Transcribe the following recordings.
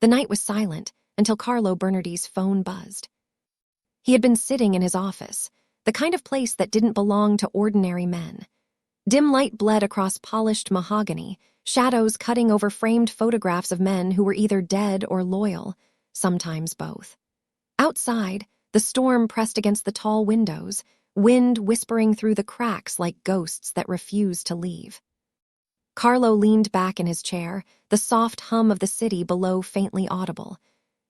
The night was silent until Carlo Bernardi's phone buzzed. He had been sitting in his office, the kind of place that didn't belong to ordinary men. Dim light bled across polished mahogany, shadows cutting over framed photographs of men who were either dead or loyal, sometimes both. Outside, the storm pressed against the tall windows, wind whispering through the cracks like ghosts that refused to leave. Carlo leaned back in his chair, the soft hum of the city below faintly audible.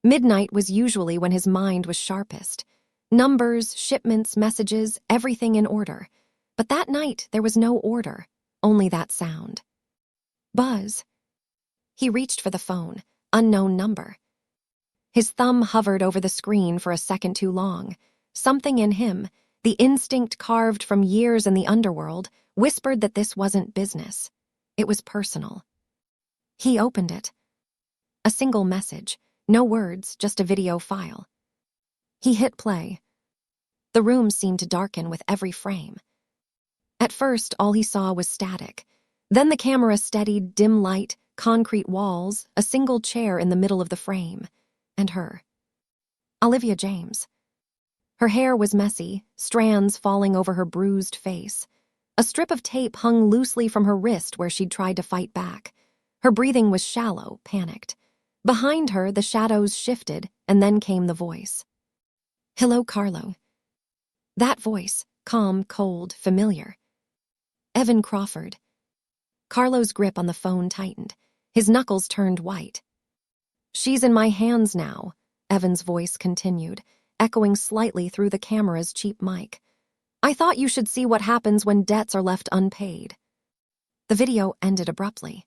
Midnight was usually when his mind was sharpest. Numbers, shipments, messages, everything in order. But that night there was no order, only that sound. Buzz. He reached for the phone, unknown number. His thumb hovered over the screen for a second too long. Something in him, the instinct carved from years in the underworld, whispered that this wasn't business. It was personal. He opened it. A single message, no words, just a video file. He hit play. The room seemed to darken with every frame. At first, all he saw was static. Then the camera steadied dim light, concrete walls, a single chair in the middle of the frame. And her. Olivia James. Her hair was messy, strands falling over her bruised face. A strip of tape hung loosely from her wrist where she'd tried to fight back. Her breathing was shallow, panicked. Behind her, the shadows shifted, and then came the voice. "Hello, Carlo." That voice, calm, cold, familiar. Evan Crawford. Carlo's grip on the phone tightened. His knuckles turned white. "She's in my hands now," Evan's voice continued, echoing slightly through the camera's cheap mic. "I thought you should see what happens when debts are left unpaid." The video ended abruptly.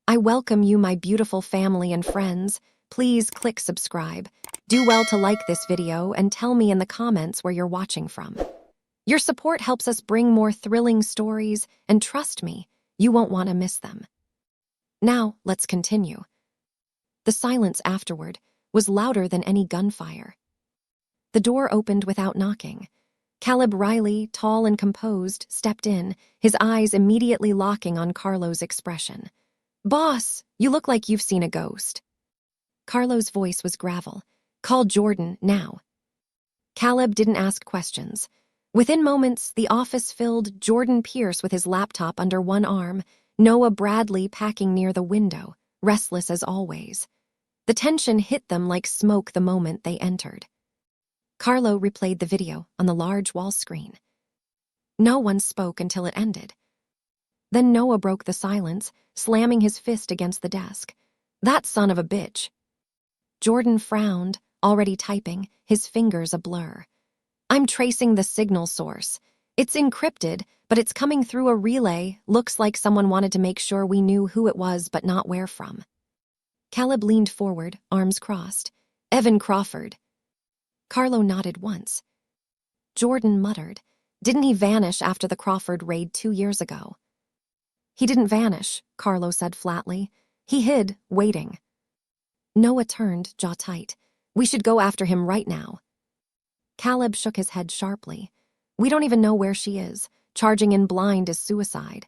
"I welcome you, my beautiful family and friends. Please click subscribe. Do well to like this video and tell me in the comments where you're watching from. Your support helps us bring more thrilling stories, and trust me, you won't want to miss them." Now, let's continue. The silence afterward was louder than any gunfire. The door opened without knocking. Caleb Riley, tall and composed, stepped in, his eyes immediately locking on Carlo's expression. "Boss, you look like you've seen a ghost." Carlo's voice was gravel. "Call Jordan, now." Caleb didn't ask questions. Within moments, the office filled Jordan Pierce with his laptop under one arm, Noah Bradley packing near the window, restless as always. The tension hit them like smoke the moment they entered. Carlo replayed the video on the large wall screen. No one spoke until it ended. Then Noah broke the silence, slamming his fist against the desk. "That son of a bitch." Jordan frowned, already typing, his fingers a blur. "I'm tracing the signal source. It's encrypted, but it's coming through a relay. Looks like someone wanted to make sure we knew who it was but not where from." Caleb leaned forward, arms crossed. "Evan Crawford." Carlo nodded once. Jordan muttered. "Didn't he vanish after the Crawford raid 2 years ago?" "He didn't vanish," Carlo said flatly. "He hid, waiting." Noah turned, jaw tight. "We should go after him right now." Caleb shook his head sharply. "We don't even know where she is. Charging in blind is suicide."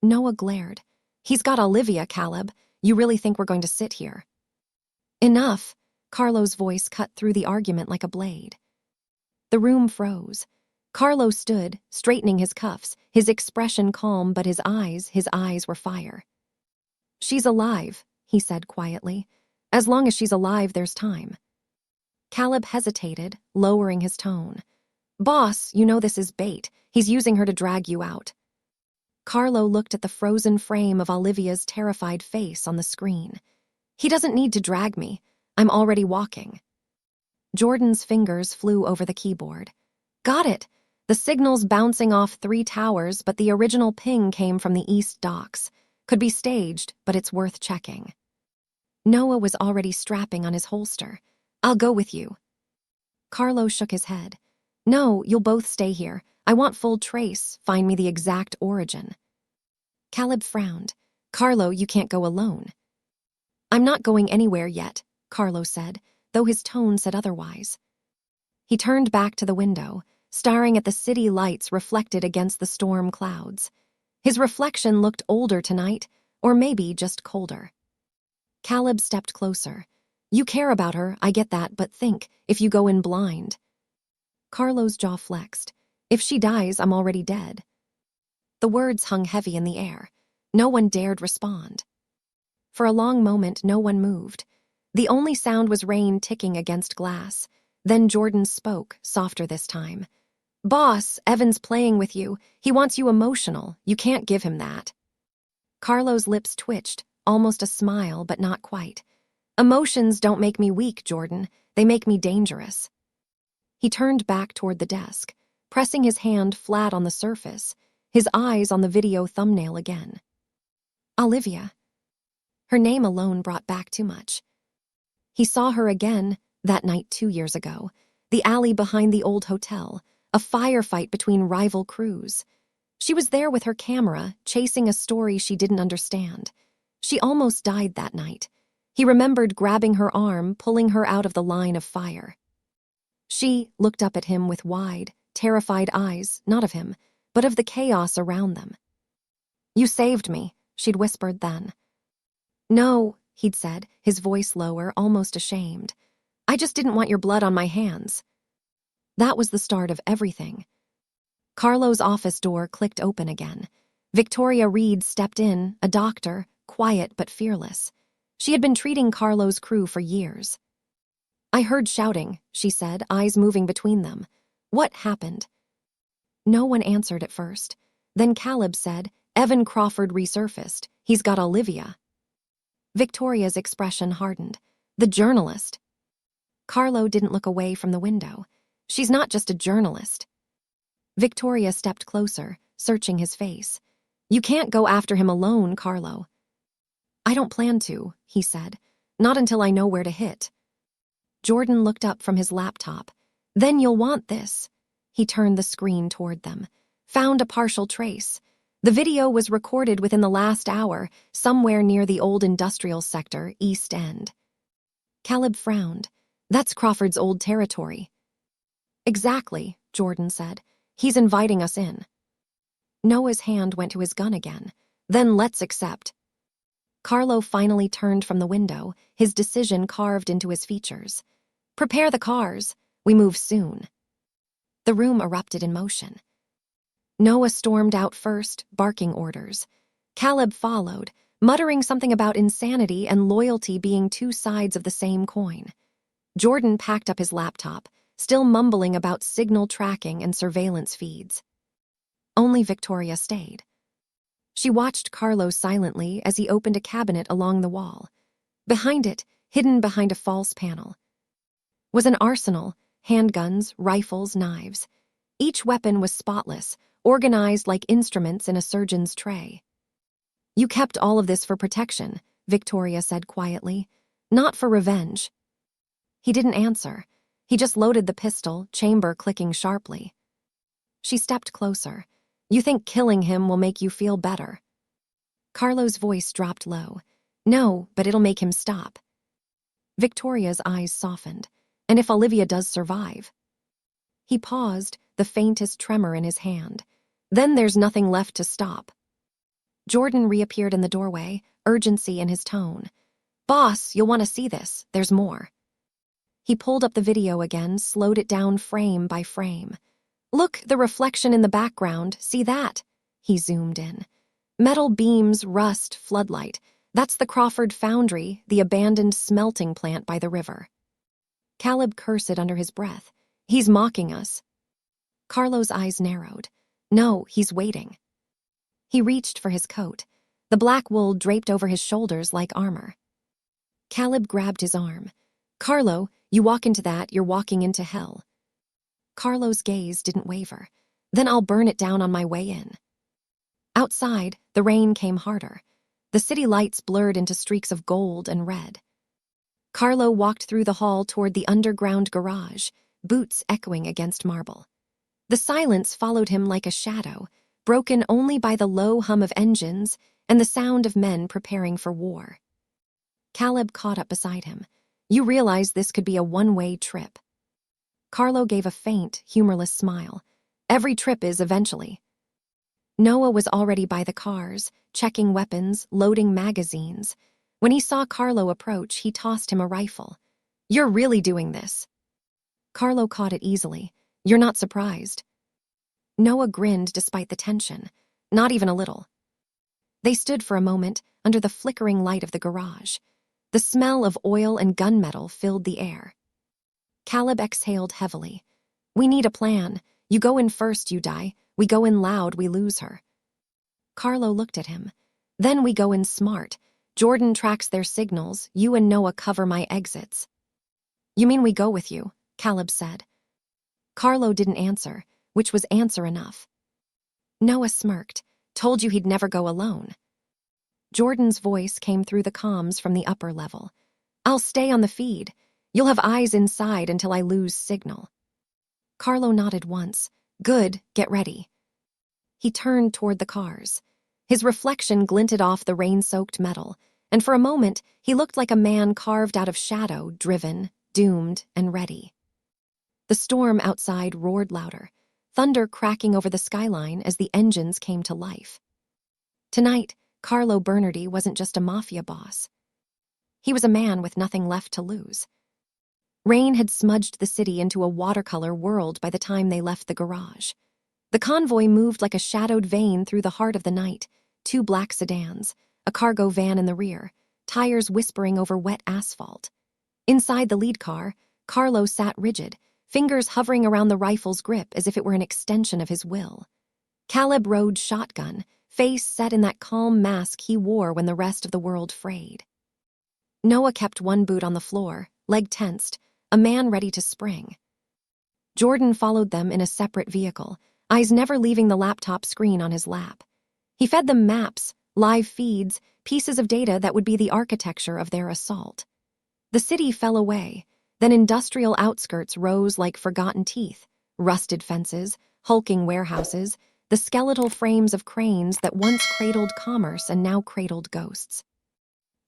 Noah glared. "He's got Olivia, Caleb. You really think we're going to sit here?" "Enough." Carlo's voice cut through the argument like a blade. The room froze. Carlo stood, straightening his cuffs, his expression calm, but his eyes were fire. "She's alive," he said quietly. "As long as she's alive, there's time." Caleb hesitated, lowering his tone. "Boss, you know this is bait. He's using her to drag you out." Carlo looked at the frozen frame of Olivia's terrified face on the screen. "He doesn't need to drag me. I'm already walking." Jordan's fingers flew over the keyboard. "Got it. The signal's bouncing off 3 towers, but the original ping came from the east docks. Could be staged, but it's worth checking." Noah was already strapping on his holster. "I'll go with you." Carlo shook his head. "No, you'll both stay here. I want full trace. Find me the exact origin." Caleb frowned. "Carlo, you can't go alone." "I'm not going anywhere yet," Carlo said, though his tone said otherwise. He turned back to the window, staring at the city lights reflected against the storm clouds. His reflection looked older tonight, or maybe just colder. Caleb stepped closer. You care about her, I get that, but think, if you go in blind. Carlo's jaw flexed. If she dies, I'm already dead. The words hung heavy in the air. No one dared respond. For a long moment, no one moved. The only sound was rain ticking against glass. Then Jordan spoke, softer this time. Boss, Evan's playing with you. He wants you emotional. You can't give him that. Carlo's lips twitched, almost a smile, but not quite. Emotions don't make me weak, Jordan. They make me dangerous. He turned back toward the desk, pressing his hand flat on the surface, his eyes on the video thumbnail again. Olivia. Her name alone brought back too much. He saw her again, that night 2 years ago, the alley behind the old hotel, a firefight between rival crews. She was there with her camera, chasing a story she didn't understand. She almost died that night. He remembered grabbing her arm, pulling her out of the line of fire. She looked up at him with wide, terrified eyes, not of him, but of the chaos around them. You saved me, she'd whispered then. No, he'd said, his voice lower, almost ashamed. I just didn't want your blood on my hands. That was the start of everything. Carlo's office door clicked open again. Victoria Reed stepped in, a doctor, quiet but fearless. She had been treating Carlo's crew for years. I heard shouting, she said, eyes moving between them. What happened? No one answered at first. Then Caleb said, Evan Crawford resurfaced. He's got Olivia. Victoria's expression hardened. The journalist. Carlo didn't look away from the window. She's not just a journalist. Victoria stepped closer, searching his face. You can't go after him alone, Carlo. I don't plan to, he said. Not until I know where to hit. Jordan looked up from his laptop. Then you'll want this. He turned the screen toward them. Found a partial trace. The video was recorded within the last hour, somewhere near the old industrial sector, East End. Caleb frowned. That's Crawford's old territory. Exactly, Jordan said. He's inviting us in. Noah's hand went to his gun again. Then let's accept. Carlo finally turned from the window, his decision carved into his features. Prepare the cars. We move soon. The room erupted in motion. Noah stormed out first, barking orders. Caleb followed, muttering something about insanity and loyalty being two sides of the same coin. Jordan packed up his laptop, still mumbling about signal tracking and surveillance feeds. Only Victoria stayed. She watched Carlo silently as he opened a cabinet along the wall. Behind it, hidden behind a false panel, was an arsenal, handguns, rifles, knives. Each weapon was spotless, organized like instruments in a surgeon's tray. You kept all of this for protection, Victoria said quietly. Not for revenge. He didn't answer. He just loaded the pistol, chamber clicking sharply. She stepped closer. You think killing him will make you feel better? Carlo's voice dropped low. No, but it'll make him stop. Victoria's eyes softened. And if Olivia does survive? He paused, the faintest tremor in his hand. Then there's nothing left to stop. Jordan reappeared in the doorway, urgency in his tone. Boss, you'll want to see this. There's more. He pulled up the video again, slowed it down frame by frame. Look, the reflection in the background. See that? He zoomed in. Metal beams, rust, floodlight. That's the Crawford Foundry, the abandoned smelting plant by the river. Caleb cursed under his breath. He's mocking us. Carlo's eyes narrowed. No, he's waiting. He reached for his coat. The black wool draped over his shoulders like armor. Caleb grabbed his arm. Carlo, you walk into that, you're walking into hell. Carlo's gaze didn't waver. Then I'll burn it down on my way in. Outside, the rain came harder. The city lights blurred into streaks of gold and red. Carlo walked through the hall toward the underground garage, boots echoing against marble. The silence followed him like a shadow, broken only by the low hum of engines and the sound of men preparing for war. Caleb caught up beside him. You realize this could be a one-way trip. Carlo gave a faint, humorless smile. Every trip is eventually. Noah was already by the cars, checking weapons, loading magazines. When he saw Carlo approach, he tossed him a rifle. "You're really doing this." Carlo caught it easily. "You're not surprised." Noah grinned despite the tension. Not even a little. They stood for a moment under the flickering light of the garage. The smell of oil and gunmetal filled the air. Caleb exhaled heavily. "We need a plan. You go in first, you die. We go in loud, we lose her." Carlo looked at him. "Then we go in smart. Jordan tracks their signals, you and Noah cover my exits." "You mean we go with you?" Caleb said. Carlo didn't answer, which was answer enough. Noah smirked. "Told you he'd never go alone." Jordan's voice came through the comms from the upper level. "I'll stay on the feed. You'll have eyes inside until I lose signal." Carlo nodded once. "Good, get ready." He turned toward the cars. His reflection glinted off the rain-soaked metal, and for a moment he looked like a man carved out of shadow, driven, doomed, and ready. The storm outside roared louder, thunder cracking over the skyline as the engines came to life. Tonight, Carlo Bernardi wasn't just a mafia boss. He was a man with nothing left to lose. Rain had smudged the city into a watercolor world by the time they left the garage. The convoy moved like a shadowed vein through the heart of the night, 2 black sedans, a cargo van in the rear, tires whispering over wet asphalt. Inside the lead car, Carlo sat rigid, fingers hovering around the rifle's grip as if it were an extension of his will. Caleb rode shotgun, face set in that calm mask he wore when the rest of the world frayed. Noah kept one boot on the floor, leg tensed, a man ready to spring. Jordan followed them in a separate vehicle, eyes never leaving the laptop screen on his lap. He fed them maps, live feeds, pieces of data that would be the architecture of their assault. The city fell away, then industrial outskirts rose like forgotten teeth, rusted fences, hulking warehouses, the skeletal frames of cranes that once cradled commerce and now cradled ghosts.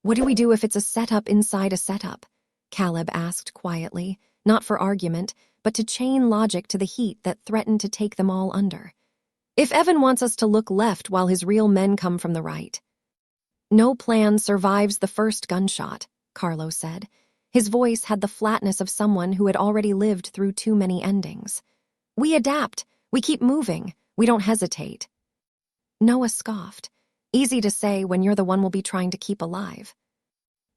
"What do we do if it's a setup inside a setup?" Caleb asked quietly, not for argument, but to chain logic to the heat that threatened to take them all under. "If Evan wants us to look left while his real men come from the right." "No plan survives the first gunshot," Carlo said. His voice had the flatness of someone who had already lived through too many endings. "We adapt. We keep moving. We don't hesitate." Noah scoffed. "Easy to say when you're the one we'll be trying to keep alive."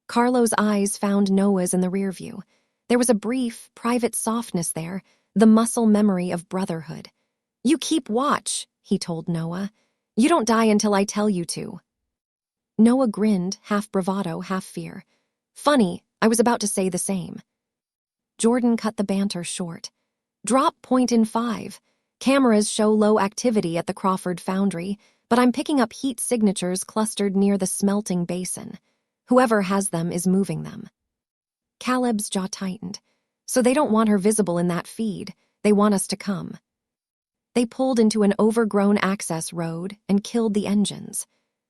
Carlo's eyes found Noah's in the rear view. There was a brief, private softness there, the muscle memory of brotherhood. "You keep watch," he told Noah. "You don't die until I tell you to." Noah grinned, half bravado, half fear. "Funny, I was about to say the same." Jordan cut the banter short. "Drop point in 5. Cameras show low activity at the Crawford foundry, but I'm picking up heat signatures clustered near the smelting basin. Whoever has them is moving them." Caleb's jaw tightened. "So they don't want her visible in that feed. They want us to come." They pulled into an overgrown access road and killed the engines.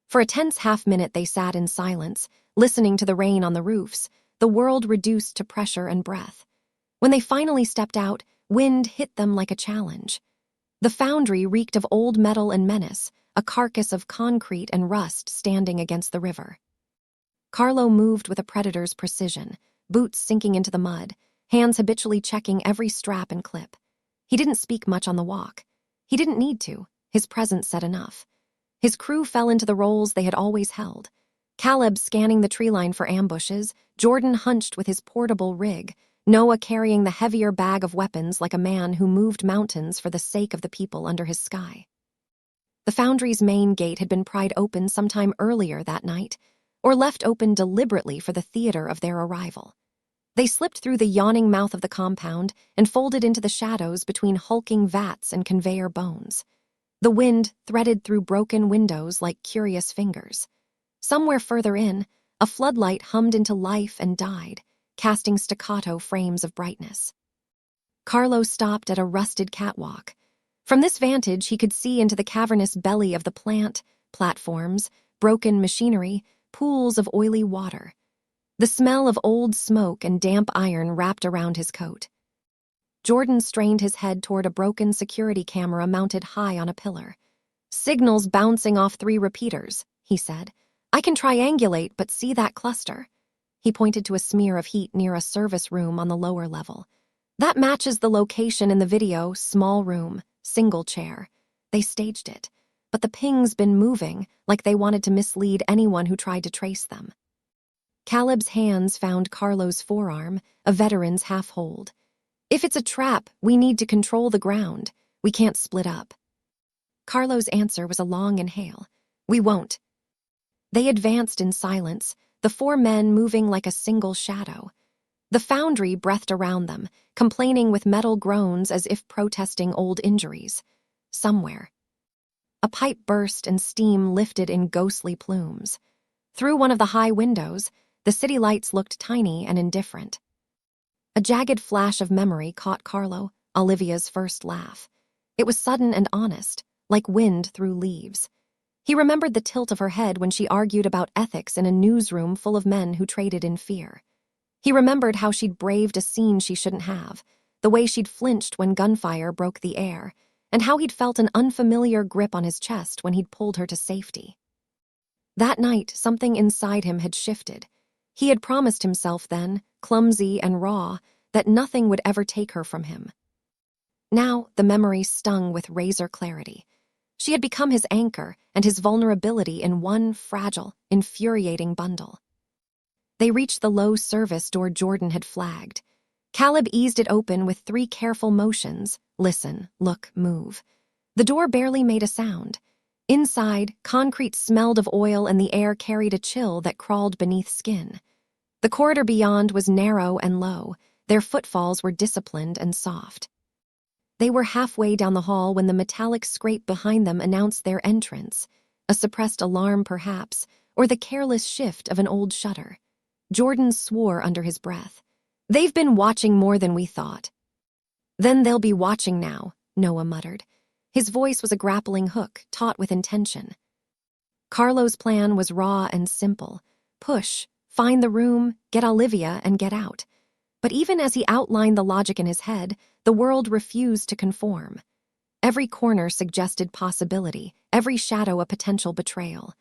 For a tense half-minute they sat in silence, listening to the rain on the roofs, the world reduced to pressure and breath. When they finally stepped out, wind hit them like a challenge. The foundry reeked of old metal and menace, a carcass of concrete and rust standing against the river. Carlo moved with a predator's precision, boots sinking into the mud, hands habitually checking every strap and clip. He didn't speak much on the walk. He didn't need to. His presence said enough. His crew fell into the roles they had always held. Caleb scanning the tree line for ambushes, Jordan hunched with his portable rig, Noah carrying the heavier bag of weapons like a man who moved mountains for the sake of the people under his sky. The foundry's main gate had been pried open sometime earlier that night, or left open deliberately for the theater of their arrival. They slipped through the yawning mouth of the compound and folded into the shadows between hulking vats and conveyor bones. The wind threaded through broken windows like curious fingers. Somewhere further in, a floodlight hummed into life and died, casting staccato frames of brightness. Carlo stopped at a rusted catwalk. From this vantage, he could see into the cavernous belly of the plant, platforms, broken machinery, pools of oily water. The smell of old smoke and damp iron wrapped around his coat. Jordan strained his head toward a broken security camera mounted high on a pillar. "Signals bouncing off 3 repeaters," he said. I can triangulate, but see that cluster?" He pointed to a smear of heat near a service room on the lower level. "That matches the location in the video, small room, single chair. They staged it, but the ping's been moving, like they wanted to mislead anyone who tried to trace them." Caleb's hands found Carlo's forearm, a veteran's half-hold. "If it's a trap, we need to control the ground. We can't split up." Carlo's answer was a long inhale. "We won't." They advanced in silence, the four men moving like a single shadow. The foundry breathed around them, complaining with metal groans as if protesting old injuries. Somewhere, a pipe burst and steam lifted in ghostly plumes. Through one of the high windows, the city lights looked tiny and indifferent. A jagged flash of memory caught Carlo, Olivia's first laugh. It was sudden and honest, like wind through leaves. He remembered the tilt of her head when she argued about ethics in a newsroom full of men who traded in fear. He remembered how she'd braved a scene she shouldn't have, the way she'd flinched when gunfire broke the air, and how he'd felt an unfamiliar grip on his chest when he'd pulled her to safety. That night, something inside him had shifted. He had promised himself then, clumsy and raw, that nothing would ever take her from him. Now, the memory stung with razor clarity. She had become his anchor and his vulnerability in one fragile, infuriating bundle. They reached the low service door Jordan had flagged. Caleb eased it open with 3 careful motions: listen, look, move. The door barely made a sound. Inside, concrete smelled of oil and the air carried a chill that crawled beneath skin. The corridor beyond was narrow and low. Their footfalls were disciplined and soft. They were halfway down the hall when the metallic scrape behind them announced their entrance, a suppressed alarm perhaps, or the careless shift of an old shutter. Jordan swore under his breath. "They've been watching more than we thought." "Then they'll be watching now," Noah muttered. His voice was a grappling hook, taut with intention. Carlo's plan was raw and simple. Push, find the room, get Olivia, and get out. But even as he outlined the logic in his head, the world refused to conform. Every corner suggested possibility, every shadow a potential betrayal.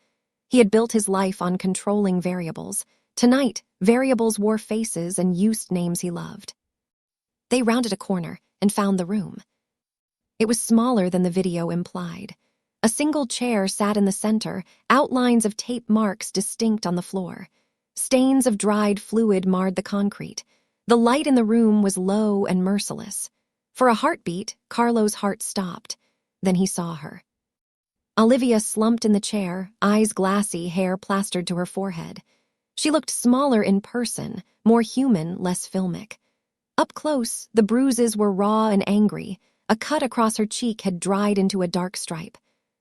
He had built his life on controlling variables. Tonight, variables wore faces and used names he loved. They rounded a corner and found the room. It was smaller than the video implied. A single chair sat in the center, outlines of tape marks distinct on the floor. Stains of dried fluid marred the concrete. The light in the room was low and merciless. For a heartbeat, Carlo's heart stopped. Then he saw her. Olivia slumped in the chair, eyes glassy, hair plastered to her forehead. She looked smaller in person, more human, less filmic. Up close, the bruises were raw and angry. A cut across her cheek had dried into a dark stripe.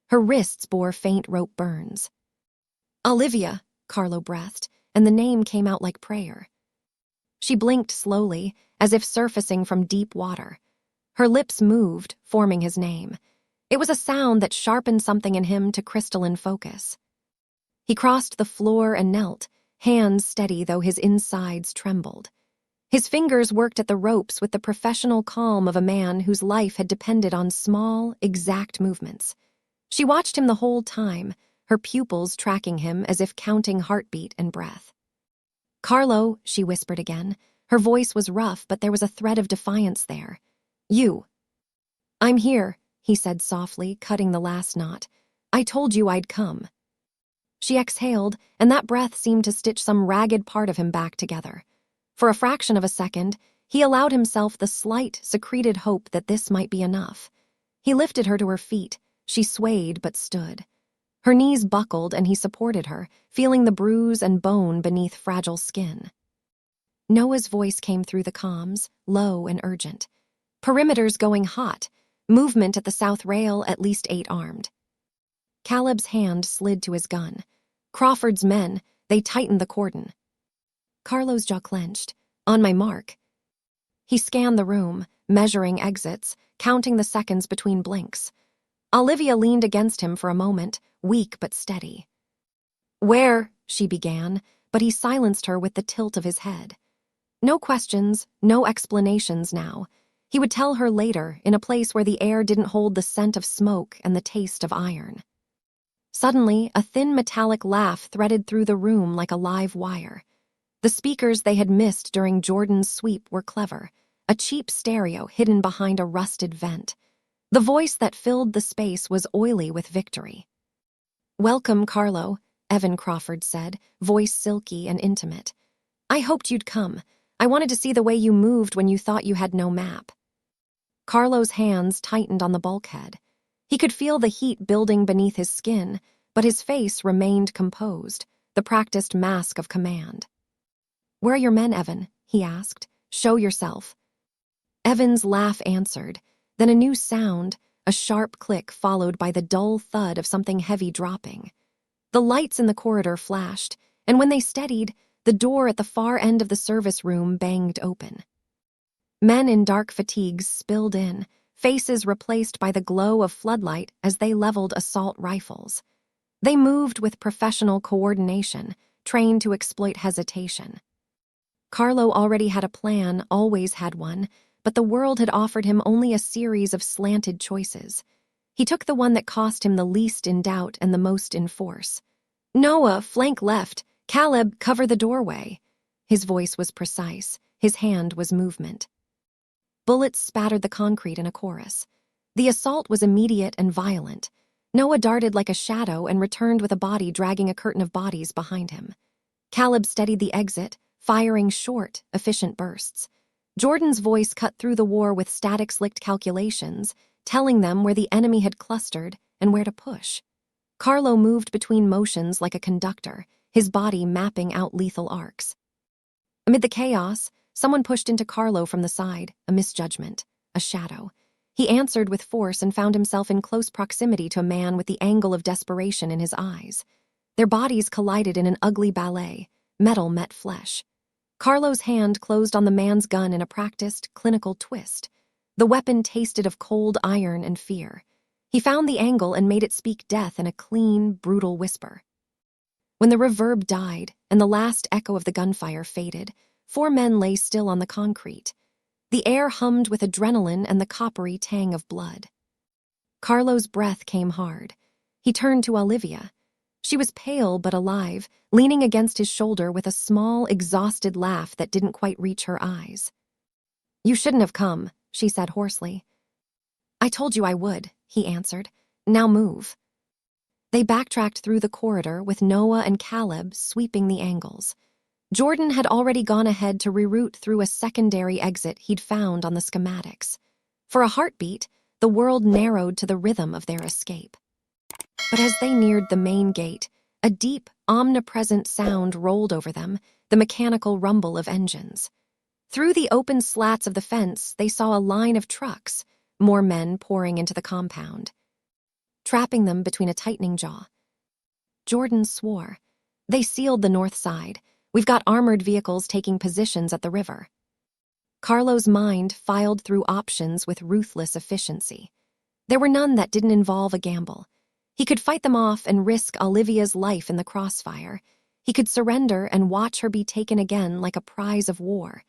Her wrists bore faint rope burns. "Olivia," Carlo breathed, and the name came out like prayer. She blinked slowly, as if surfacing from deep water. Her lips moved, forming his name. It was a sound that sharpened something in him to crystalline focus. He crossed the floor and knelt, hands steady though his insides trembled. His fingers worked at the ropes with the professional calm of a man whose life had depended on small, exact movements. She watched him the whole time, her pupils tracking him as if counting heartbeat and breath. "Carlo," she whispered again. Her voice was rough, but there was a thread of defiance there. "You." "I'm here," he said softly, cutting the last knot. "I told you I'd come." She exhaled, and that breath seemed to stitch some ragged part of him back together. For a fraction of a second, he allowed himself the slight, secreted hope that this might be enough. He lifted her to her feet. She swayed but stood. Her knees buckled and he supported her, feeling the bruise and bone beneath fragile skin. Noah's voice came through the comms, low and urgent. "Perimeters going hot. Movement at the south rail, at least 8 armed." Caleb's hand slid to his gun. "Crawford's men, they tightened the cordon." Carlo's jaw clenched. "On my mark." He scanned the room, measuring exits, counting the seconds between blinks. Olivia leaned against him for a moment, weak but steady. "Where?" she began, but he silenced her with the tilt of his head. No questions, no explanations now. He would tell her later, in a place where the air didn't hold the scent of smoke and the taste of iron. Suddenly, a thin metallic laugh threaded through the room like a live wire. The speakers they had missed during Jordan's sweep were clever, a cheap stereo hidden behind a rusted vent. The voice that filled the space was oily with victory. "Welcome, Carlo," Evan Crawford said, voice silky and intimate. "I hoped you'd come. I wanted to see the way you moved when you thought you had no map." Carlo's hands tightened on the bulkhead. He could feel the heat building beneath his skin, but his face remained composed, the practiced mask of command. "Where are your men, Evan?" he asked. "Show yourself." Evan's laugh answered, then a new sound, a sharp click followed by the dull thud of something heavy dropping. The lights in the corridor flashed, and when they steadied, the door at the far end of the service room banged open. Men in dark fatigues spilled in, faces replaced by the glow of floodlight as they leveled assault rifles. They moved with professional coordination, trained to exploit hesitation. Carlo already had a plan, always had one, but the world had offered him only a series of slanted choices. He took the one that cost him the least in doubt and the most in force. "Noah, flank left. Caleb, cover the doorway." His voice was precise. His hand was movement. Bullets spattered the concrete in a chorus. The assault was immediate and violent. Noah darted like a shadow and returned with a body dragging a curtain of bodies behind him. Caleb steadied the exit, firing short, efficient bursts. Jordan's voice cut through the war with static-slicked calculations, telling them where the enemy had clustered and where to push. Carlo moved between motions like a conductor, his body mapping out lethal arcs. Amid the chaos, someone pushed into Carlo from the side, a misjudgment, a shadow. He answered with force and found himself in close proximity to a man with the angle of desperation in his eyes. Their bodies collided in an ugly ballet. Metal met flesh. Carlo's hand closed on the man's gun in a practiced, clinical twist. The weapon tasted of cold iron and fear. He found the angle and made it speak death in a clean, brutal whisper. When the reverb died and the last echo of the gunfire faded, 4 men lay still on the concrete. The air hummed with adrenaline and the coppery tang of blood. Carlo's breath came hard. He turned to Olivia. She was pale but alive, leaning against his shoulder with a small, exhausted laugh that didn't quite reach her eyes. "You shouldn't have come," she said hoarsely. "I told you I would," he answered. "Now move." They backtracked through the corridor with Noah and Caleb sweeping the angles. Jordan had already gone ahead to reroute through a secondary exit he'd found on the schematics. For a heartbeat, the world narrowed to the rhythm of their escape. But as they neared the main gate, a deep, omnipresent sound rolled over them, the mechanical rumble of engines. Through the open slats of the fence, they saw a line of trucks, more men pouring into the compound, trapping them between a tightening jaw. Jordan swore. "They sealed the north side. We've got armored vehicles taking positions at the river." Carlo's mind filed through options with ruthless efficiency. There were none that didn't involve a gamble. He could fight them off and risk Olivia's life in the crossfire. He could surrender and watch her be taken again like a prize of war.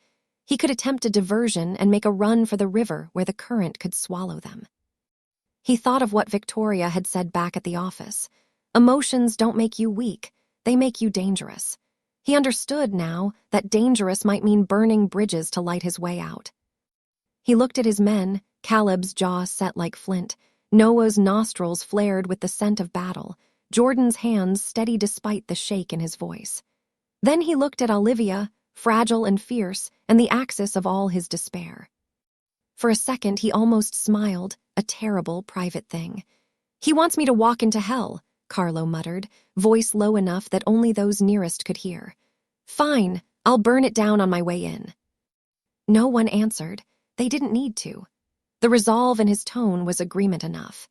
He could attempt a diversion and make a run for the river where the current could swallow them. He thought of what Victoria had said back at the office. Emotions don't make you weak, they make you dangerous. He understood now that dangerous might mean burning bridges to light his way out. He looked at his men, Caleb's jaw set like flint. Noah's nostrils flared with the scent of battle, Jordan's hands steady despite the shake in his voice. Then he looked at Olivia, fragile and fierce, and the axis of all his despair. For a second he almost smiled, a terrible private thing. "He wants me to walk into hell," Carlo muttered, voice low enough that only those nearest could hear. "Fine, I'll burn it down on my way in." No one answered. They didn't need to. The resolve in his tone was agreement enough.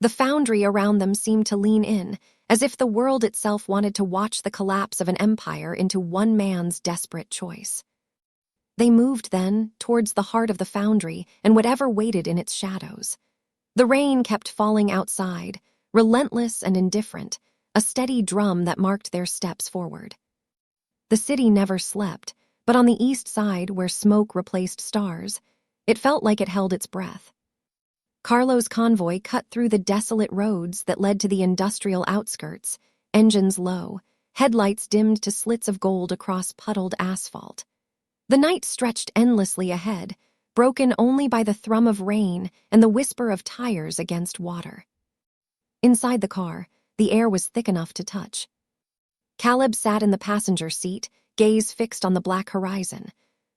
The foundry around them seemed to lean in, as if the world itself wanted to watch the collapse of an empire into one man's desperate choice. They moved then towards the heart of the foundry and whatever waited in its shadows. The rain kept falling outside, relentless and indifferent, a steady drum that marked their steps forward. The city never slept, but on the east side, where smoke replaced stars, it felt like it held its breath. Carlo's convoy cut through the desolate roads that led to the industrial outskirts, engines low, headlights dimmed to slits of gold across puddled asphalt. The night stretched endlessly ahead, broken only by the thrum of rain and the whisper of tires against water. Inside the car, the air was thick enough to touch. Caleb sat in the passenger seat, gaze fixed on the black horizon.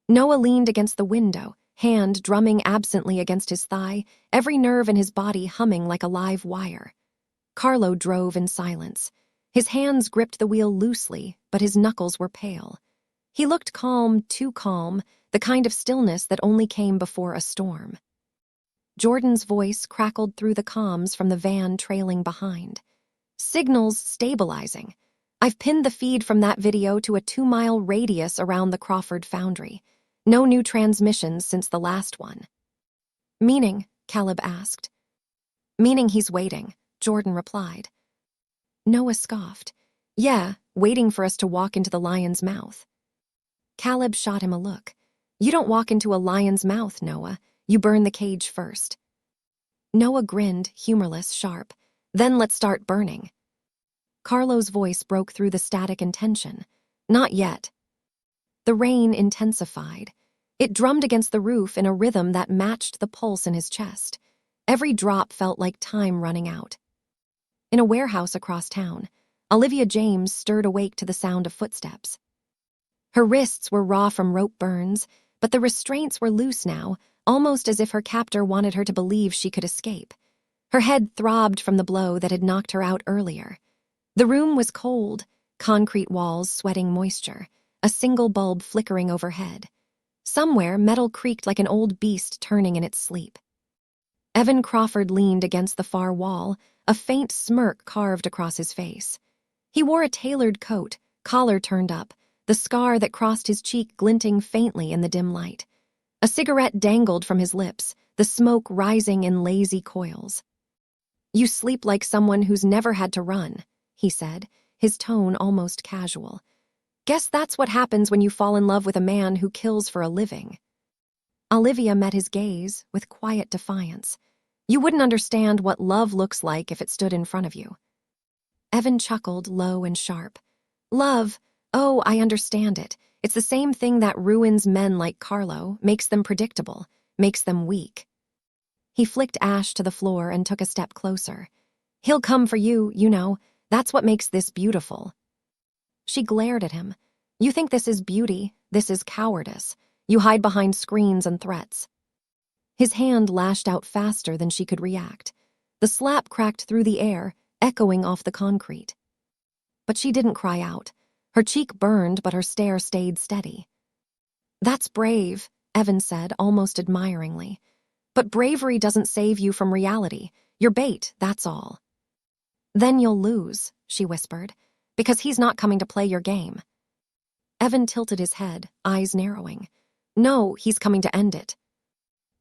Noah leaned against the window, hand drumming absently against his thigh, every nerve in his body humming like a live wire. Carlo drove in silence. His hands gripped the wheel loosely, but his knuckles were pale. He looked calm, too calm, the kind of stillness that only came before a storm. Jordan's voice crackled through the comms from the van trailing behind. Signals stabilizing. I've pinned the feed from that video to a 2-mile radius around the Crawford foundry. No new transmissions since the last one. Meaning? Caleb asked. Meaning he's waiting, Jordan replied. Noah scoffed. Yeah, waiting for us to walk into the lion's mouth. Caleb shot him a look. You don't walk into a lion's mouth, Noah. You burn the cage first. Noah grinned, humorless, sharp. Then let's start burning. Carlo's voice broke through the static and tension. Not yet. The rain intensified. It drummed against the roof in a rhythm that matched the pulse in his chest. Every drop felt like time running out. In a warehouse across town, Olivia James stirred awake to the sound of footsteps. Her wrists were raw from rope burns, but the restraints were loose now, almost as if her captor wanted her to believe she could escape. Her head throbbed from the blow that had knocked her out earlier. The room was cold, concrete walls sweating moisture, a single bulb flickering overhead. Somewhere, metal creaked like an old beast turning in its sleep. Evan Crawford leaned against the far wall, a faint smirk carved across his face. He wore a tailored coat, collar turned up, the scar that crossed his cheek glinting faintly in the dim light. A cigarette dangled from his lips, the smoke rising in lazy coils. You sleep like someone who's never had to run, he said, his tone almost casual. Guess that's what happens when you fall in love with a man who kills for a living. Olivia met his gaze with quiet defiance. You wouldn't understand what love looks like if it stood in front of you. Evan chuckled low and sharp. Love, oh, I understand it. It's the same thing that ruins men like Carlo, makes them predictable, makes them weak. He flicked ash to the floor and took a step closer. He'll come for you, you know. That's what makes this beautiful. She glared at him. You think this is beauty, this is cowardice. You hide behind screens and threats. His hand lashed out faster than she could react. The slap cracked through the air, echoing off the concrete. But she didn't cry out. Her cheek burned, but her stare stayed steady. That's brave, Evan said, almost admiringly. But bravery doesn't save you from reality. You're bait, that's all. Then you'll lose, she whispered, because he's not coming to play your game. Evan tilted his head, eyes narrowing. No, he's coming to end it.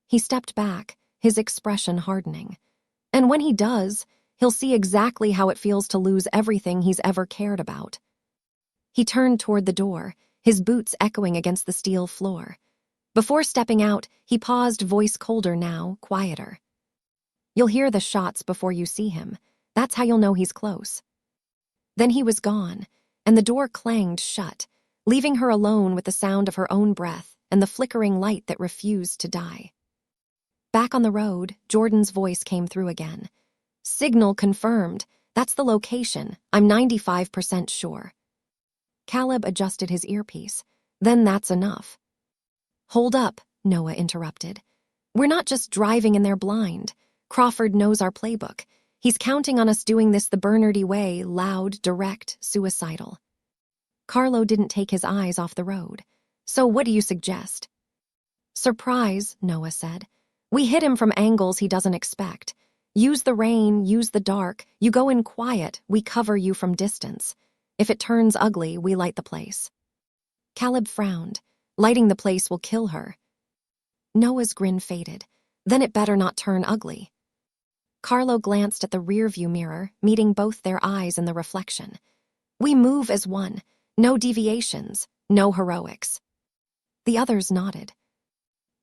He stepped back, his expression hardening. And when he does, he'll see exactly how it feels to lose everything he's ever cared about. He turned toward the door, his boots echoing against the steel floor. Before stepping out, he paused, voice colder now, quieter. You'll hear the shots before you see him. That's how you'll know he's close. Then he was gone, and the door clanged shut, leaving her alone with the sound of her own breath and the flickering light that refused to die. Back on the road, Jordan's voice came through again. Signal confirmed. That's the location. I'm 95% sure. Caleb adjusted his earpiece. Then that's enough. Hold up, Noah interrupted. We're not just driving in there blind. Crawford knows our playbook. He's counting on us doing this the Bernardy way, loud, direct, suicidal. Carlo didn't take his eyes off the road. So what do you suggest? Surprise, Noah said. We hit him from angles he doesn't expect. Use the rain, use the dark. You go in quiet, we cover you from distance. If it turns ugly, we light the place. Caleb frowned. Lighting the place will kill her. Noah's grin faded. Then it better not turn ugly. Carlo glanced at the rearview mirror, meeting both their eyes in the reflection. We move as one. No deviations, no heroics. The others nodded.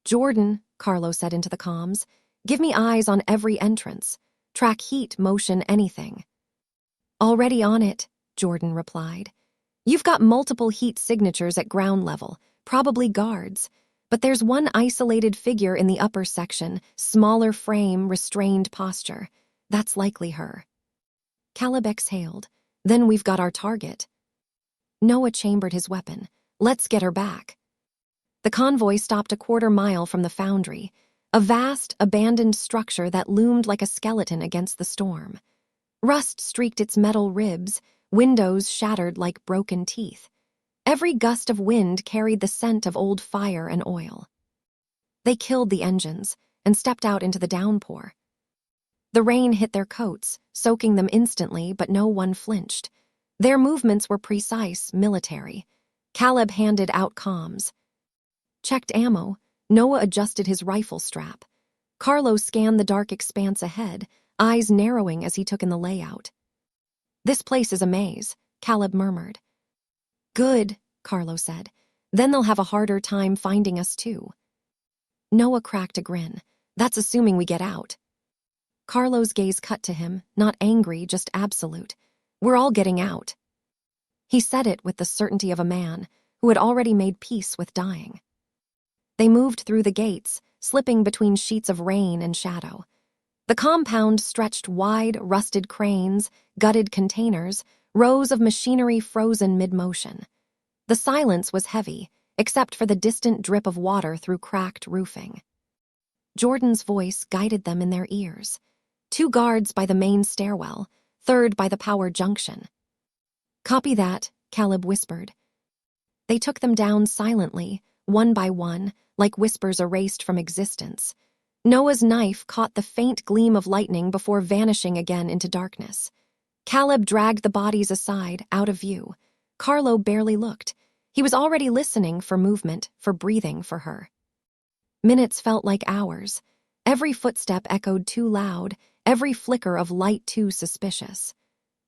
Jordan, Carlo said into the comms, Give me eyes on every entrance. Track heat, motion, anything. Already on it, Jordan replied. You've got multiple heat signatures at ground level, probably guards. But there's one isolated figure in the upper section, smaller frame, restrained posture. That's likely her. Caleb exhaled. Then we've got our target. Noah chambered his weapon. Let's get her back. The convoy stopped a quarter-mile from the foundry, a vast, abandoned structure that loomed like a skeleton against the storm. Rust streaked its metal ribs, windows shattered like broken teeth. Every gust of wind carried the scent of old fire and oil. They killed the engines and stepped out into the downpour. The rain hit their coats, soaking them instantly, but no one flinched. Their movements were precise, military. Caleb handed out comms. Checked ammo. Noah adjusted his rifle strap. Carlos scanned the dark expanse ahead, eyes narrowing as he took in the layout. This place is a maze, Caleb murmured. Good, Carlos said. Then they'll have a harder time finding us too. Noah cracked a grin. That's assuming we get out. Carlos' gaze cut to him, not angry, just absolute. We're all getting out. He said it with the certainty of a man who had already made peace with dying. They moved through the gates, slipping between sheets of rain and shadow. The compound stretched wide, rusted cranes, gutted containers, rows of machinery frozen mid-motion. The silence was heavy, except for the distant drip of water through cracked roofing. Jordan's voice guided them in their ears. 2 guards by the main stairwell, 3rd by the power junction. Copy that, Caleb whispered. They took them down silently, one by one, like whispers erased from existence. Noah's knife caught the faint gleam of lightning before vanishing again into darkness. Caleb dragged the bodies aside, out of view. Carlo barely looked. He was already listening for movement, for breathing for her. Minutes felt like hours. Every footstep echoed too loud, every flicker of light too suspicious.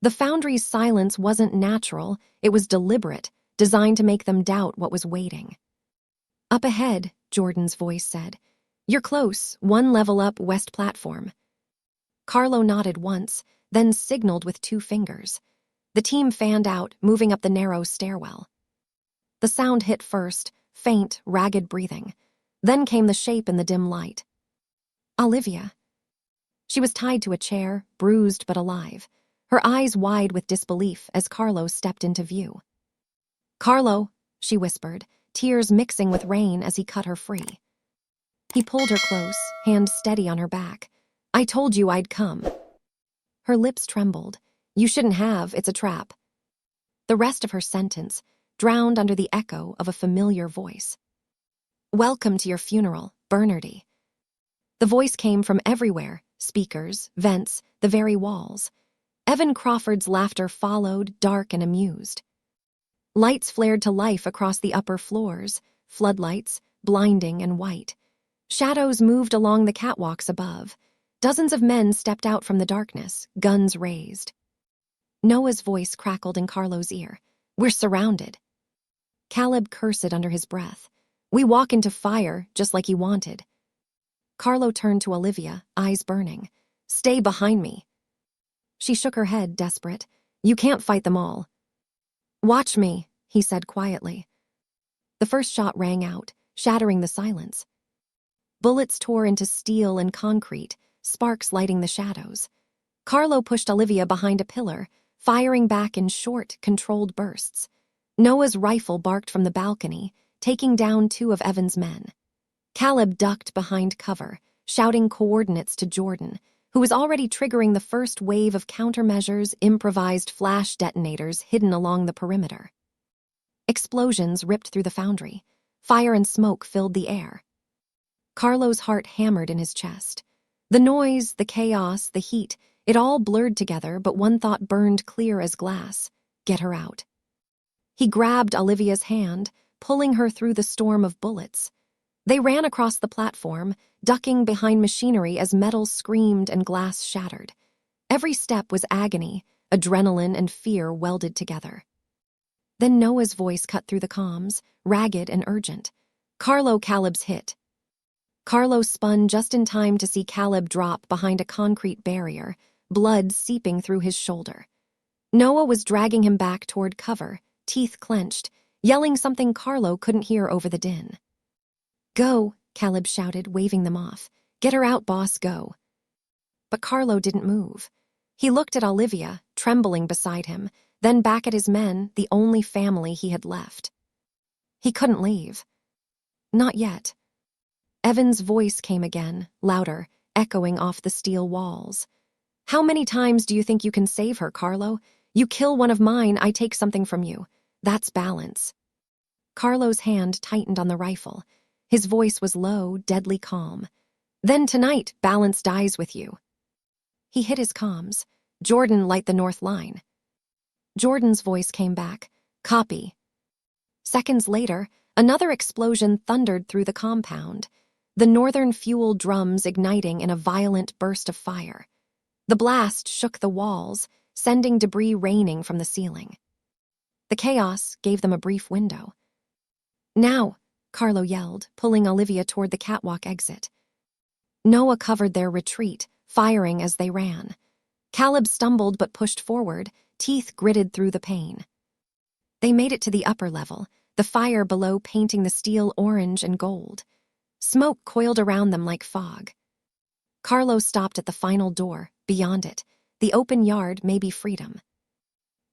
The foundry's silence wasn't natural, it was deliberate, designed to make them doubt what was waiting. Up ahead, Jordan's voice said. You're close, 1 level up west platform. Carlo nodded once, then signaled with 2 fingers. The team fanned out, moving up the narrow stairwell. The sound hit first, faint, ragged breathing. Then came the shape in the dim light. Olivia. She was tied to a chair, bruised but alive, her eyes wide with disbelief as Carlo stepped into view. Carlo, she whispered, tears mixing with rain as he cut her free. He pulled her close, hand steady on her back. I told you I'd come. Her lips trembled. You shouldn't have, it's a trap. The rest of her sentence drowned under the echo of a familiar voice. Welcome to your funeral, Bernardy. The voice came from everywhere, speakers, vents, the very walls. Evan Crawford's laughter followed, dark and amused. Lights flared to life across the upper floors, floodlights, blinding and white. Shadows moved along the catwalks above. Dozens of men stepped out from the darkness, guns raised. Noah's voice crackled in Carlo's ear. We're surrounded. Caleb cursed under his breath. We walk into fire, just like he wanted. Carlo turned to Olivia, eyes burning. Stay behind me. She shook her head, desperate. You can't fight them all. Watch me, he said quietly. The first shot rang out, shattering the silence. Bullets tore into steel and concrete, sparks lighting the shadows. Carlo pushed Olivia behind a pillar, firing back in short, controlled bursts. Noah's rifle barked from the balcony, taking down 2 of Evan's men. Caleb ducked behind cover, shouting coordinates to Jordan, who was already triggering the first wave of countermeasures, improvised flash detonators hidden along the perimeter. Explosions ripped through the foundry. Fire and smoke filled the air. Carlo's heart hammered in his chest. The noise, the chaos, the heat, it all blurred together, but one thought burned clear as glass. Get her out. He grabbed Olivia's hand, pulling her through the storm of bullets. They ran across the platform, ducking behind machinery as metal screamed and glass shattered. Every step was agony, adrenaline and fear welded together. Then Noah's voice cut through the comms, ragged and urgent. Carlo, Caleb's hit. Carlo spun just in time to see Caleb drop behind a concrete barrier, blood seeping through his shoulder. Noah was dragging him back toward cover, teeth clenched, yelling something Carlo couldn't hear over the din. "Go," Caleb shouted, waving them off. "Get her out, boss, go." But Carlo didn't move. He looked at Olivia, trembling beside him, then back at his men, the only family he had left. He couldn't leave. Not yet. Evan's voice came again, louder, echoing off the steel walls. "How many times do you think you can save her, Carlo? You kill one of mine, I take something from you. That's balance." Carlo's hand tightened on the rifle. His voice was low, deadly calm. "Then tonight, balance dies with you." He hit his comms. "Jordan, light the north line." Jordan's voice came back. "Copy." Seconds later, another explosion thundered through the compound, the northern fuel drums igniting in a violent burst of fire. The blast shook the walls, sending debris raining from the ceiling. The chaos gave them a brief window. "Now," Carlo yelled, pulling Olivia toward the catwalk exit. Noah covered their retreat, firing as they ran. Caleb stumbled but pushed forward, teeth gritted through the pain. They made it to the upper level, the fire below painting the steel orange and gold. Smoke coiled around them like fog. Carlo stopped at the final door, beyond it. The open yard may be freedom.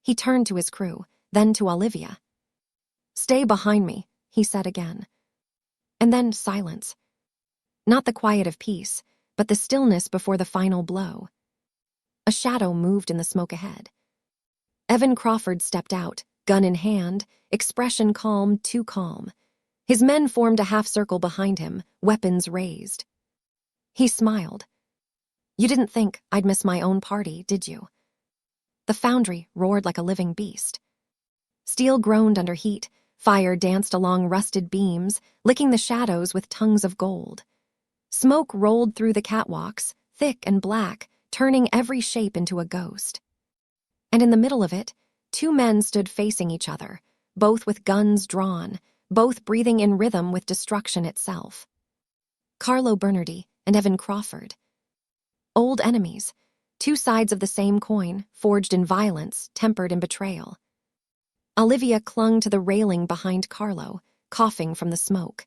He turned to his crew, then to Olivia. "Stay behind me," he said again. And then silence. Not the quiet of peace, but the stillness before the final blow. A shadow moved in the smoke ahead. Evan Crawford stepped out, gun in hand, expression calm, too calm. His men formed a half-circle behind him, weapons raised. He smiled. "You didn't think I'd miss my own party, did you?" The foundry roared like a living beast. Steel groaned under heat, fire danced along rusted beams, licking the shadows with tongues of gold. Smoke rolled through the catwalks, thick and black, turning every shape into a ghost. And in the middle of it, two men stood facing each other, both with guns drawn, both breathing in rhythm with destruction itself. Carlo Bernardi and Evan Crawford. Old enemies, two sides of the same coin, forged in violence, tempered in betrayal. Olivia clung to the railing behind Carlo, coughing from the smoke.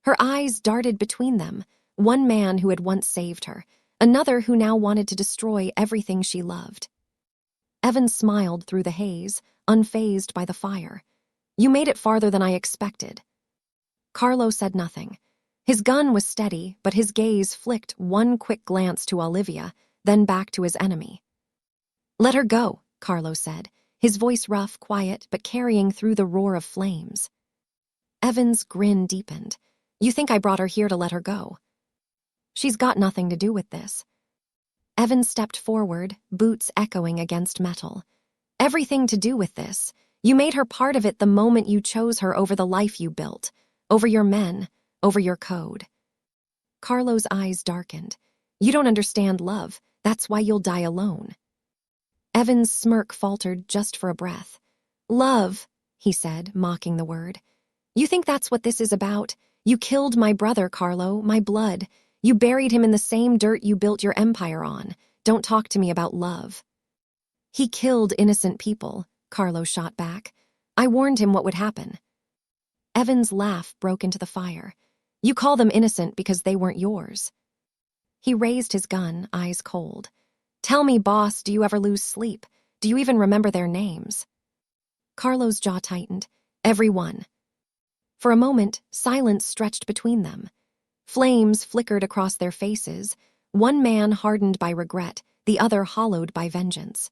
Her eyes darted between them, one man who had once saved her, another who now wanted to destroy everything she loved. Evan smiled through the haze, unfazed by the fire. "You made it farther than I expected." Carlo said nothing. His gun was steady, but his gaze flicked one quick glance to Olivia, then back to his enemy. "Let her go," Carlo said, his voice rough, quiet, but carrying through the roar of flames. Evan's grin deepened. "You think I brought her here to let her go?" "She's got nothing to do with this." Evan stepped forward, boots echoing against metal. "Everything to do with this. You made her part of it the moment you chose her over the life you built, over your men, over your code." Carlo's eyes darkened. "You don't understand love. That's why you'll die alone." Evan's smirk faltered just for a breath. "Love," he said, mocking the word. "You think that's what this is about? You killed my brother, Carlo, my blood. You buried him in the same dirt you built your empire on. Don't talk to me about love." "He killed innocent people," Carlo shot back. "I warned him what would happen." Evan's laugh broke into the fire. "You call them innocent because they weren't yours." He raised his gun, eyes cold. "Tell me, boss, do you ever lose sleep? Do you even remember their names?" Carlo's jaw tightened. "Every one." For a moment, silence stretched between them. Flames flickered across their faces, one man hardened by regret, the other hollowed by vengeance.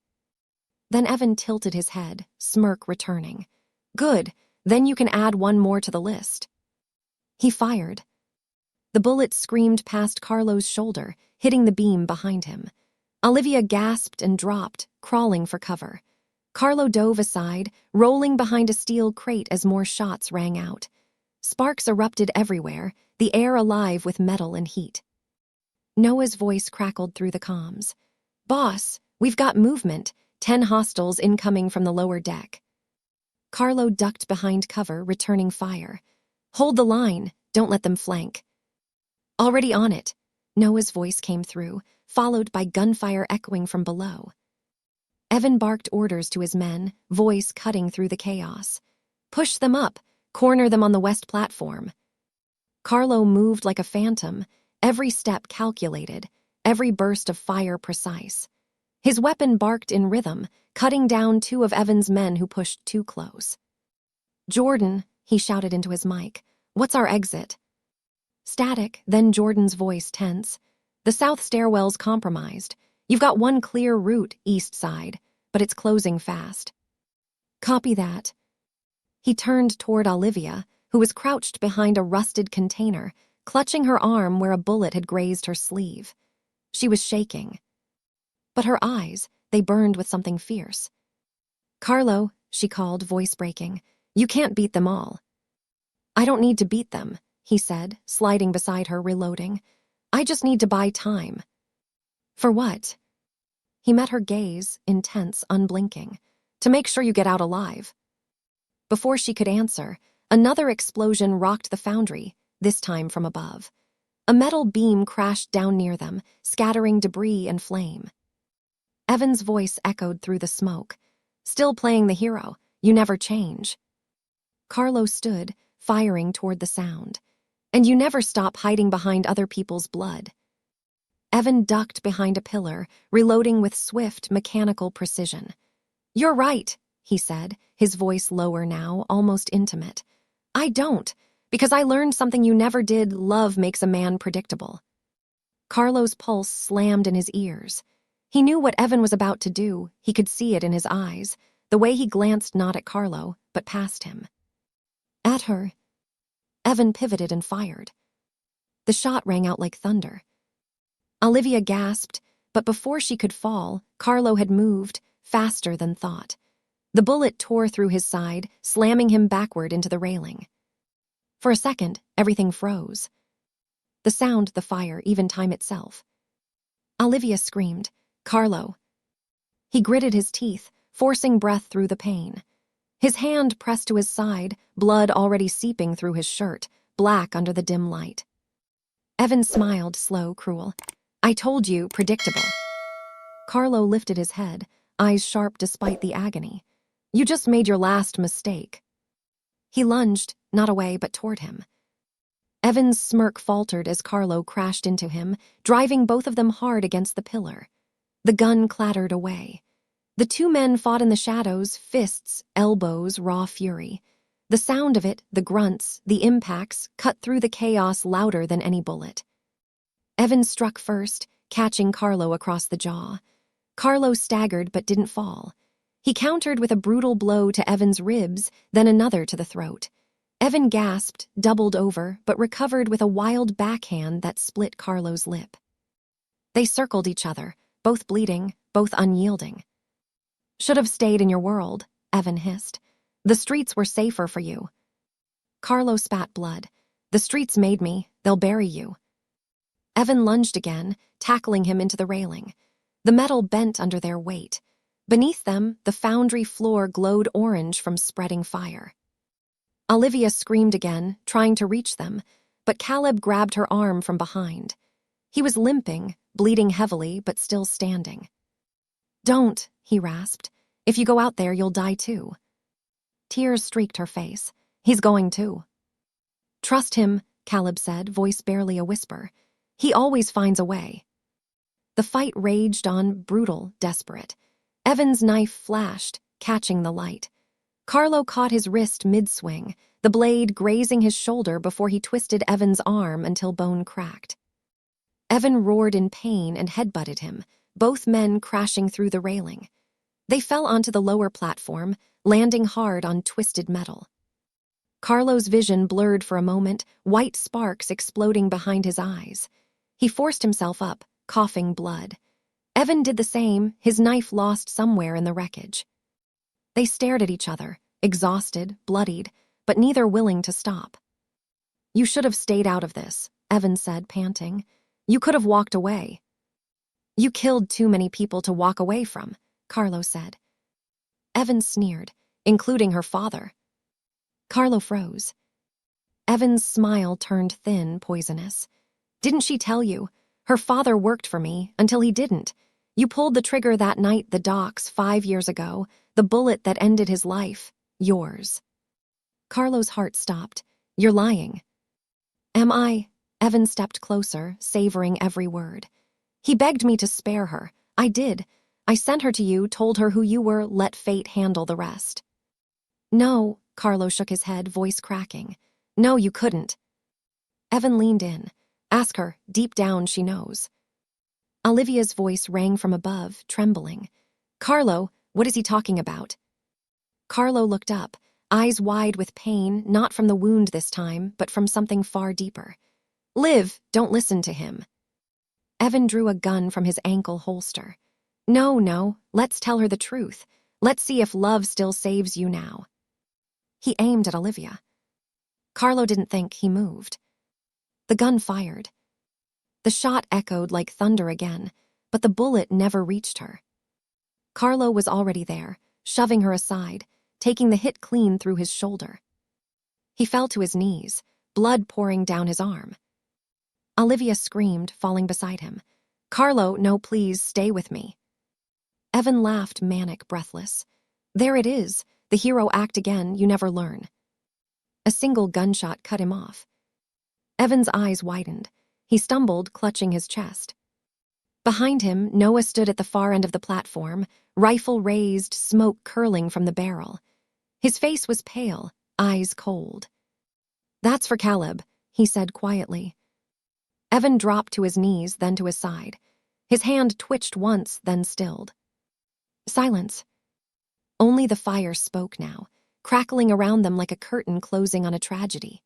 Then Evan tilted his head, smirk returning. "Good, then you can add one more to the list." He fired. The bullet screamed past Carlo's shoulder, hitting the beam behind him. Olivia gasped and dropped, crawling for cover. Carlo dove aside, rolling behind a steel crate as more shots rang out. Sparks erupted everywhere, the air alive with metal and heat. Noah's voice crackled through the comms. "Boss, we've got movement. 10 hostiles incoming from the lower deck." Carlo ducked behind cover, returning fire. "Hold the line. Don't let them flank." Already on it. Noah's voice came through, followed by gunfire echoing from below. Evan barked orders to his men, voice cutting through the chaos. Push them up, corner them on the west platform. Carlo moved like a phantom, every step calculated, every burst of fire precise. His weapon barked in rhythm, cutting down two of Evan's men who pushed too close. "Jordan," he shouted into his mic, "what's our exit?" Static, then Jordan's voice tense. "The south stairwell's compromised. You've got one clear route, east side, but it's closing fast." "Copy that." He turned toward Olivia, who was crouched behind a rusted container, clutching her arm where a bullet had grazed her sleeve. She was shaking. But her eyes, they burned with something fierce. "Carlo," she called, voice breaking, "you can't beat them all." "I don't need to beat them," he said, sliding beside her, reloading. "I just need to buy time." "For what?" He met her gaze, intense, unblinking. "To make sure you get out alive." Before she could answer, another explosion rocked the foundry, this time from above. A metal beam crashed down near them, scattering debris and flame. Evan's voice echoed through the smoke. "Still playing the hero. You never change." Carlo stood, firing toward the sound. "And you never stop hiding behind other people's blood." Evan ducked behind a pillar, reloading with swift, mechanical precision. "You're right," he said, his voice lower now, almost intimate. "I don't, because I learned something you never did. Love makes a man predictable." Carlo's pulse slammed in his ears. He knew what Evan was about to do. He could see it in his eyes, the way he glanced not at Carlo, but past him. At her. Evan pivoted and fired. The shot rang out like thunder. Olivia gasped, but before she could fall, Carlo had moved, faster than thought. The bullet tore through his side, slamming him backward into the railing. For a second, everything froze. The sound, the fire, even time itself. Olivia screamed, "Carlo." He gritted his teeth, forcing breath through the pain. His hand pressed to his side, blood already seeping through his shirt, black under the dim light. Evan smiled, slow, cruel. "I told you, predictable." Carlo lifted his head, eyes sharp despite the agony. "You just made your last mistake." He lunged, not away but toward him. Evan's smirk faltered as Carlo crashed into him, driving both of them hard against the pillar. The gun clattered away. The two men fought in the shadows, fists, elbows, raw fury. The sound of it, the grunts, the impacts, cut through the chaos louder than any bullet. Evan struck first, catching Carlo across the jaw. Carlo staggered but didn't fall. He countered with a brutal blow to Evan's ribs, then another to the throat. Evan gasped, doubled over, but recovered with a wild backhand that split Carlo's lip. They circled each other, both bleeding, both unyielding. "Should have stayed in your world," Evan hissed. "The streets were safer for you." Carlo spat blood. "The streets made me. They'll bury you." Evan lunged again, tackling him into the railing. The metal bent under their weight. Beneath them, the foundry floor glowed orange from spreading fire. Olivia screamed again, trying to reach them, but Caleb grabbed her arm from behind. He was limping, bleeding heavily, but still standing. "Don't," he rasped. "If you go out there, you'll die too." Tears streaked her face. "He's going to." "Trust him," Caleb said, voice barely a whisper. "He always finds a way." The fight raged on, brutal, desperate. Evan's knife flashed, catching the light. Carlo caught his wrist mid-swing, the blade grazing his shoulder before he twisted Evan's arm until bone cracked. Evan roared in pain and headbutted him, both men crashing through the railing. They fell onto the lower platform, landing hard on twisted metal. Carlo's vision blurred for a moment, white sparks exploding behind his eyes. He forced himself up, coughing blood. Evan did the same, his knife lost somewhere in the wreckage. They stared at each other, exhausted, bloodied, but neither willing to stop. "You should have stayed out of this," Evan said, panting. "You could have walked away." "You killed too many people to walk away from," Carlo said. Evan sneered, including her father. Carlo froze. Evan's smile turned thin, poisonous. Didn't she tell you? Her father worked for me until he didn't. You pulled the trigger that night at the docks 5 years ago, the bullet that ended his life. Yours. Carlo's heart stopped. You're lying. Am I? Evan stepped closer, savoring every word. He begged me to spare her. I did. I sent her to you, told her who you were, let fate handle the rest. No, Carlo shook his head, voice cracking. No, you couldn't. Evan leaned in. Ask her, deep down she knows. Olivia's voice rang from above, trembling. Carlo, what is he talking about? Carlo looked up, eyes wide with pain, not from the wound this time, but from something far deeper. Liv, don't listen to him. Evan drew a gun from his ankle holster. No, let's tell her the truth. Let's see if love still saves you now. He aimed at Olivia. Carlo didn't think, he moved. The gun fired. The shot echoed like thunder again, but the bullet never reached her. Carlo was already there, shoving her aside, taking the hit clean through his shoulder. He fell to his knees, blood pouring down his arm. Olivia screamed, falling beside him. Carlo, no, please, stay with me. Evan laughed, manic, breathless. There it is, the hero act again, you never learn. A single gunshot cut him off. Evan's eyes widened. He stumbled, clutching his chest. Behind him, Noah stood at the far end of the platform, rifle raised, smoke curling from the barrel. His face was pale, eyes cold. That's for Caleb, he said quietly. Evan dropped to his knees, then to his side. His hand twitched once, then stilled. Silence. Only the fire spoke now, crackling around them like a curtain closing on a tragedy.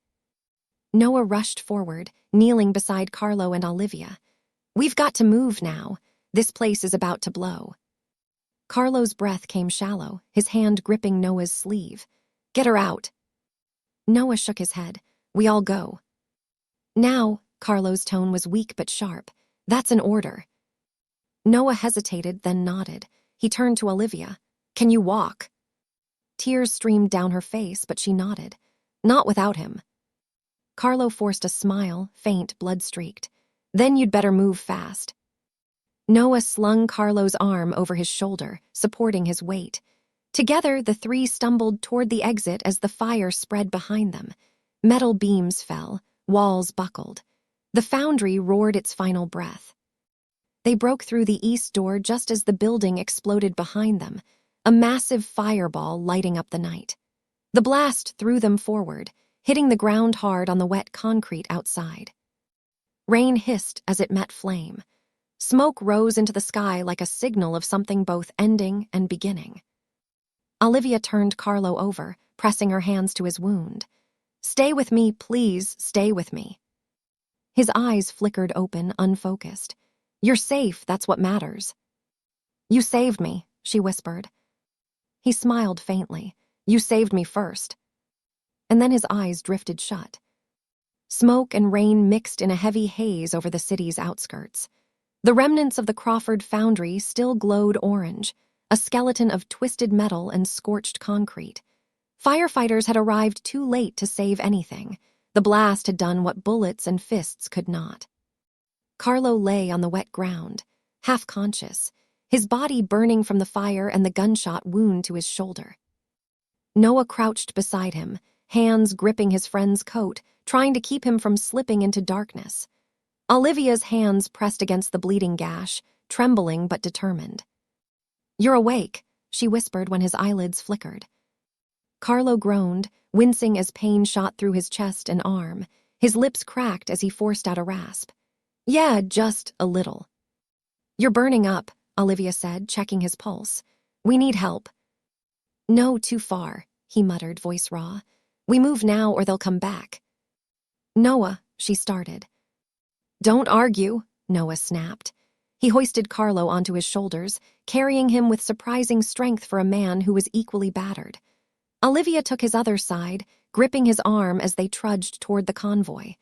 Noah rushed forward, kneeling beside Carlo and Olivia. We've got to move now. This place is about to blow. Carlo's breath came shallow, his hand gripping Noah's sleeve. Get her out. Noah shook his head. We all go. Now, Carlo's tone was weak but sharp. That's an order. Noah hesitated, then nodded. He turned to Olivia. Can you walk? Tears streamed down her face, but she nodded. Not without him. Carlo forced a smile, faint, blood-streaked. Then you'd better move fast. Noah slung Carlo's arm over his shoulder, supporting his weight. Together, the three stumbled toward the exit as the fire spread behind them. Metal beams fell, walls buckled. The foundry roared its final breath. They broke through the east door just as the building exploded behind them, a massive fireball lighting up the night. The blast threw them forward, hitting the ground hard on the wet concrete outside. Rain hissed as it met flame. Smoke rose into the sky like a signal of something both ending and beginning. Olivia turned Carlo over, pressing her hands to his wound. Stay with me, please, stay with me. His eyes flickered open, unfocused. You're safe, that's what matters. You saved me, she whispered. He smiled faintly. You saved me first. And then his eyes drifted shut. Smoke and rain mixed in a heavy haze over the city's outskirts. The remnants of the Crawford foundry still glowed orange, a skeleton of twisted metal and scorched concrete. Firefighters had arrived too late to save anything. The blast had done what bullets and fists could not. Carlo lay on the wet ground, half conscious, his body burning from the fire and the gunshot wound to his shoulder. Noah crouched beside him, hands gripping his friend's coat, trying to keep him from slipping into darkness. Olivia's hands pressed against the bleeding gash, trembling but determined. You're awake, she whispered when his eyelids flickered. Carlo groaned, wincing as pain shot through his chest and arm. His lips cracked as he forced out a rasp. Yeah, just a little. You're burning up, Olivia said, checking his pulse. We need help. No, too far, he muttered, voice raw. We move now or they'll come back. Noah, she started. Don't argue, Noah snapped. He hoisted Carlo onto his shoulders, carrying him with surprising strength for a man who was equally battered. Olivia took his other side, gripping his arm as they trudged toward the convoy.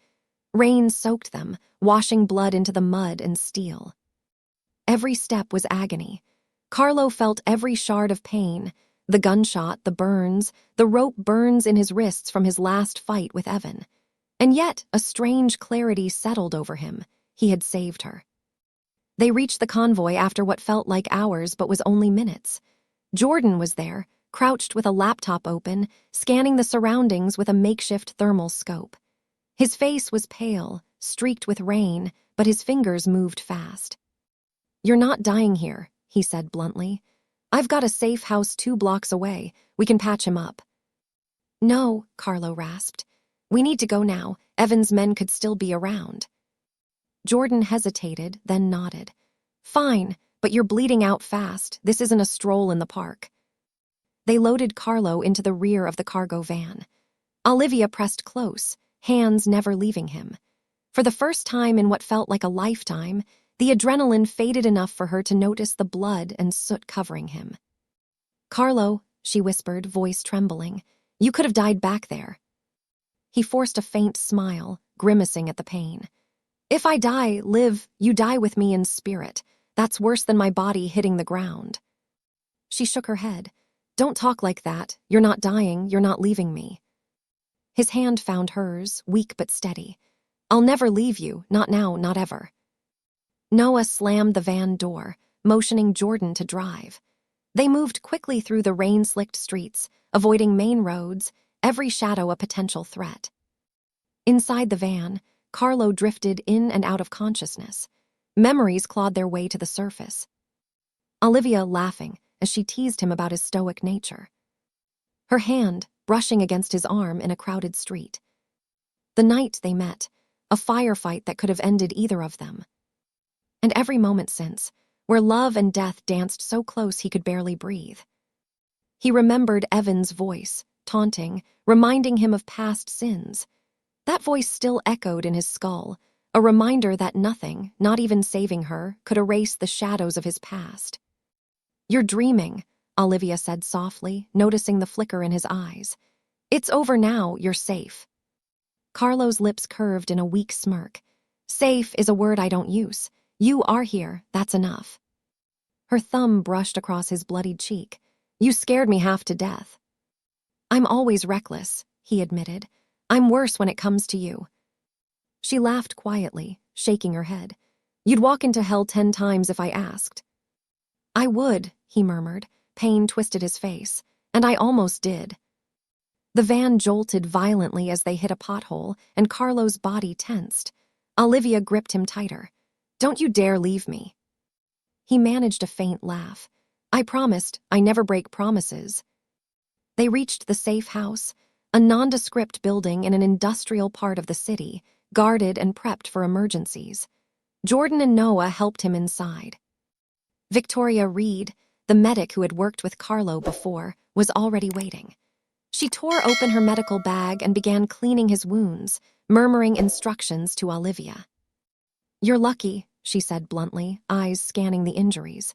Rain soaked them, washing blood into the mud and steel. Every step was agony. Carlo felt every shard of pain, the gunshot, the burns, the rope burns in his wrists from his last fight with Evan. And yet, a strange clarity settled over him. He had saved her. They reached the convoy after what felt like hours but was only minutes. Jordan was there, crouched with a laptop open, scanning the surroundings with a makeshift thermal scope. His face was pale, streaked with rain, but his fingers moved fast. "You're not dying here," he said bluntly. "I've got a safe house 2 blocks away. We can patch him up." "No," Carlo rasped. "We need to go now. Evan's men could still be around." Jordan hesitated, then nodded. "Fine, but you're bleeding out fast. This isn't a stroll in the park." They loaded Carlo into the rear of the cargo van. Olivia pressed close, hands never leaving him. For the first time in what felt like a lifetime, the adrenaline faded enough for her to notice the blood and soot covering him. "Carlo," she whispered, voice trembling, "you could have died back there." He forced a faint smile, grimacing at the pain. "If I die, Liv, you die with me in spirit. That's worse than my body hitting the ground." She shook her head. "Don't talk like that. You're not dying, you're not leaving me." His hand found hers, weak but steady. "I'll never leave you, not now, not ever." Noah slammed the van door, motioning Jordan to drive. They moved quickly through the rain-slicked streets, avoiding main roads, every shadow a potential threat. Inside the van, Carlo drifted in and out of consciousness. Memories clawed their way to the surface. Olivia laughing as she teased him about his stoic nature. Her hand brushing against his arm in a crowded street. The night they met, a firefight that could have ended either of them. And every moment since, where love and death danced so close he could barely breathe. He remembered Evan's voice, taunting, reminding him of past sins. That voice still echoed in his skull, a reminder that nothing, not even saving her, could erase the shadows of his past. "You're dreaming," Olivia said softly, noticing the flicker in his eyes. "It's over now, you're safe." Carlo's lips curved in a weak smirk. "Safe is a word I don't use. You are here, that's enough." Her thumb brushed across his bloodied cheek. "You scared me half to death." "I'm always reckless," he admitted. "I'm worse when it comes to you." She laughed quietly, shaking her head. "You'd walk into hell 10 times if I asked." "I would," he murmured. Pain twisted his face. "And I almost did." The van jolted violently as they hit a pothole, and Carlo's body tensed. Olivia gripped him tighter. "Don't you dare leave me." He managed a faint laugh. "I promised. I never break promises." They reached the safe house, a nondescript building in an industrial part of the city, guarded and prepped for emergencies. Jordan and Noah helped him inside. Victoria Reed, the medic who had worked with Carlo before, was already waiting. She tore open her medical bag and began cleaning his wounds, murmuring instructions to Olivia. "You're lucky," she said bluntly, eyes scanning the injuries.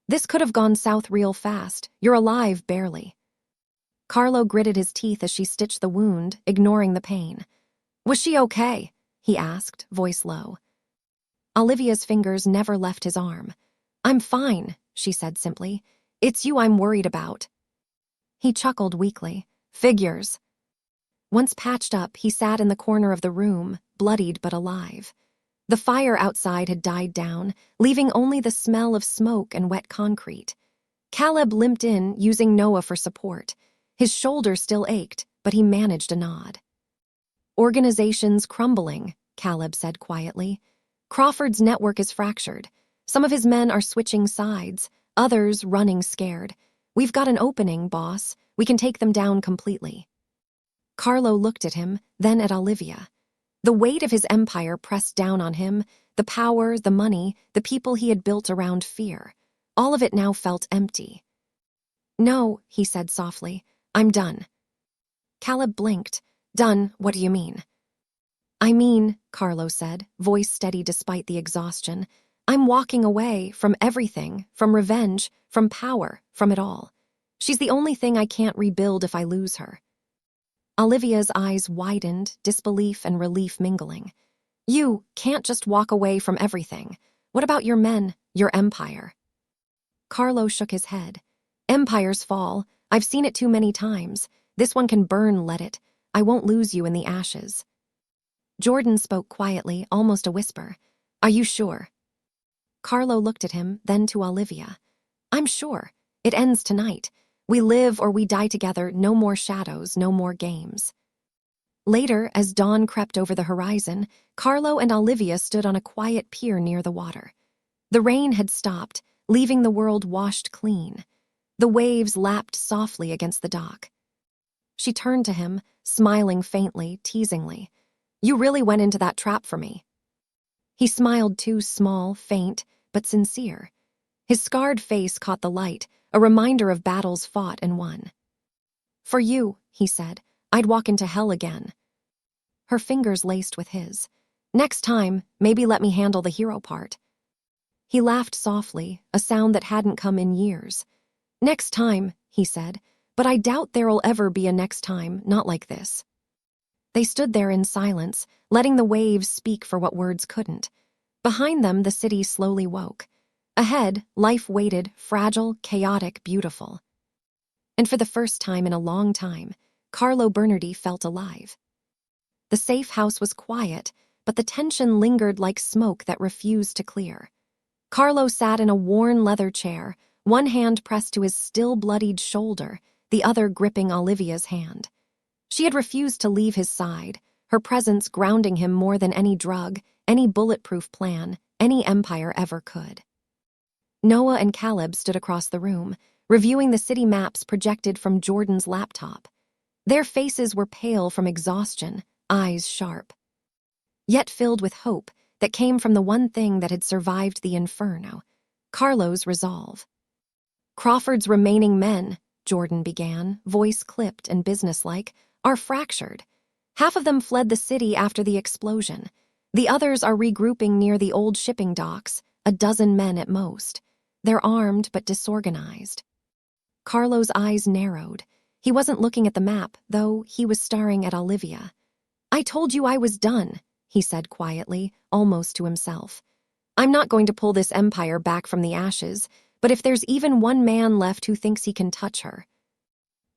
"This could have gone south real fast. You're alive, barely." Carlo gritted his teeth as she stitched the wound, ignoring the pain. "Was she okay?" he asked, voice low. Olivia's fingers never left his arm. "I'm fine," she said simply. "It's you I'm worried about." He chuckled weakly. "Figures." Once patched up, he sat in the corner of the room, bloodied but alive. The fire outside had died down, leaving only the smell of smoke and wet concrete. Caleb limped in, using Noah for support. His shoulder still ached, but he managed a nod. "Organization's crumbling," Caleb said quietly. "Crawford's network is fractured. Some of his men are switching sides, others running scared. We've got an opening, boss. We can take them down completely." Carlo looked at him, then at Olivia. The weight of his empire pressed down on him, the power, the money, the people he had built around fear. All of it now felt empty. "No," he said softly. "I'm done." Caleb blinked. "Done? What do you mean?" "I mean," Carlo said, voice steady despite the exhaustion, "I'm walking away from everything, from revenge, from power, from it all. She's the only thing I can't rebuild if I lose her." Olivia's eyes widened, disbelief and relief mingling. "You can't just walk away from everything. What about your men, your empire?" Carlo shook his head. "Empires fall. I've seen it too many times. This one can burn, let it. I won't lose you in the ashes." Jordan spoke quietly, almost a whisper. Are you sure? Carlo looked at him, then to Olivia. I'm sure. It ends tonight. We live or we die together, no more shadows, no more games. Later, as dawn crept over the horizon, Carlo and Olivia stood on a quiet pier near the water. The rain had stopped, leaving the world washed clean. The waves lapped softly against the dock. She turned to him, smiling faintly, teasingly. You really went into that trap for me. He smiled too, small, faint, but sincere. His scarred face caught the light, a reminder of battles fought and won. For you, he said, I'd walk into hell again. Her fingers laced with his. Next time, maybe let me handle the hero part. He laughed softly, a sound that hadn't come in years. Next time, he said, but I doubt there'll ever be a next time, not like this. They stood there in silence, letting the waves speak for what words couldn't. Behind them, the city slowly woke. Ahead, life waited, fragile, chaotic, beautiful. And for the first time in a long time, Carlo Bernardi felt alive. The safe house was quiet, but the tension lingered like smoke that refused to clear. Carlo sat in a worn leather chair, one hand pressed to his still bloodied shoulder, the other gripping Olivia's hand. She had refused to leave his side, her presence grounding him more than any drug, any bulletproof plan, any empire ever could. Noah and Caleb stood across the room, reviewing the city maps projected from Jordan's laptop. Their faces were pale from exhaustion, eyes sharp, yet filled with hope that came from the one thing that had survived the inferno, Carlo's resolve. Crawford's remaining men, Jordan began, voice clipped and businesslike, are fractured. Half of them fled the city after the explosion. The others are regrouping near the old shipping docks, a dozen men at most. They're armed but disorganized. Carlo's eyes narrowed. He wasn't looking at the map, though he was staring at Olivia. I told you I was done, he said quietly, almost to himself. I'm not going to pull this empire back from the ashes, but if there's even one man left who thinks he can touch her.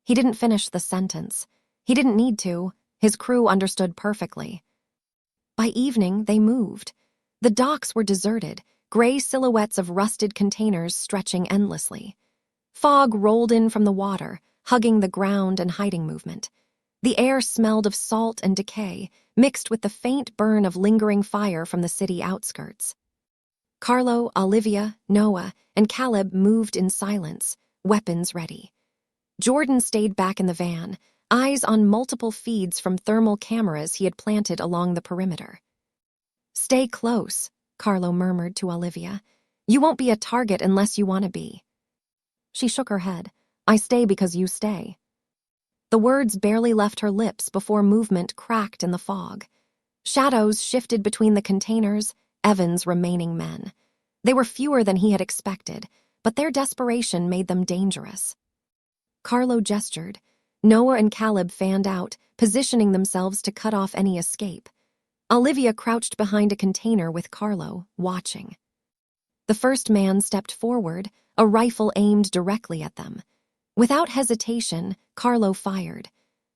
He didn't finish the sentence. He didn't need to. His crew understood perfectly. By evening, they moved. The docks were deserted, gray silhouettes of rusted containers stretching endlessly. Fog rolled in from the water, hugging the ground and hiding movement. The air smelled of salt and decay, mixed with the faint burn of lingering fire from the city outskirts. Carlo, Olivia, Noah, and Caleb moved in silence, weapons ready. Jordan stayed back in the van, eyes on multiple feeds from thermal cameras he had planted along the perimeter. Stay close, Carlo murmured to Olivia. You won't be a target unless you want to be. She shook her head. I stay because you stay. The words barely left her lips before movement cracked in the fog. Shadows shifted between the containers, Evan's remaining men. They were fewer than he had expected, but their desperation made them dangerous. Carlo gestured. Noah and Caleb fanned out, positioning themselves to cut off any escape. Olivia crouched behind a container with Carlo, watching. The first man stepped forward, a rifle aimed directly at them. Without hesitation, Carlo fired.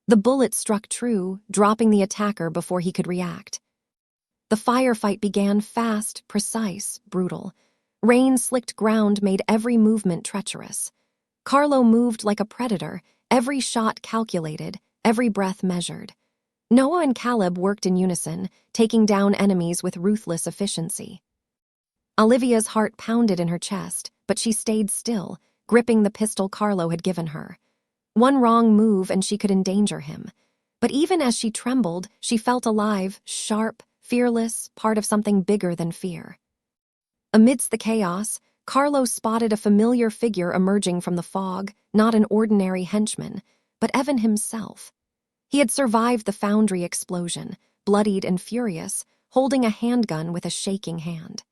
The bullet struck true, dropping the attacker before he could react. The firefight began fast, precise, brutal. Rain-slicked ground made every movement treacherous. Carlo moved like a predator, every shot calculated, every breath measured. Noah and Caleb worked in unison, taking down enemies with ruthless efficiency. Olivia's heart pounded in her chest, but she stayed still, gripping the pistol Carlo had given her. One wrong move and she could endanger him. But even as she trembled, she felt alive, sharp, fearless, part of something bigger than fear. Amidst the chaos, Carlo spotted a familiar figure emerging from the fog, not an ordinary henchman, but Evan himself. He had survived the foundry explosion, bloodied and furious, holding a handgun with a shaking hand.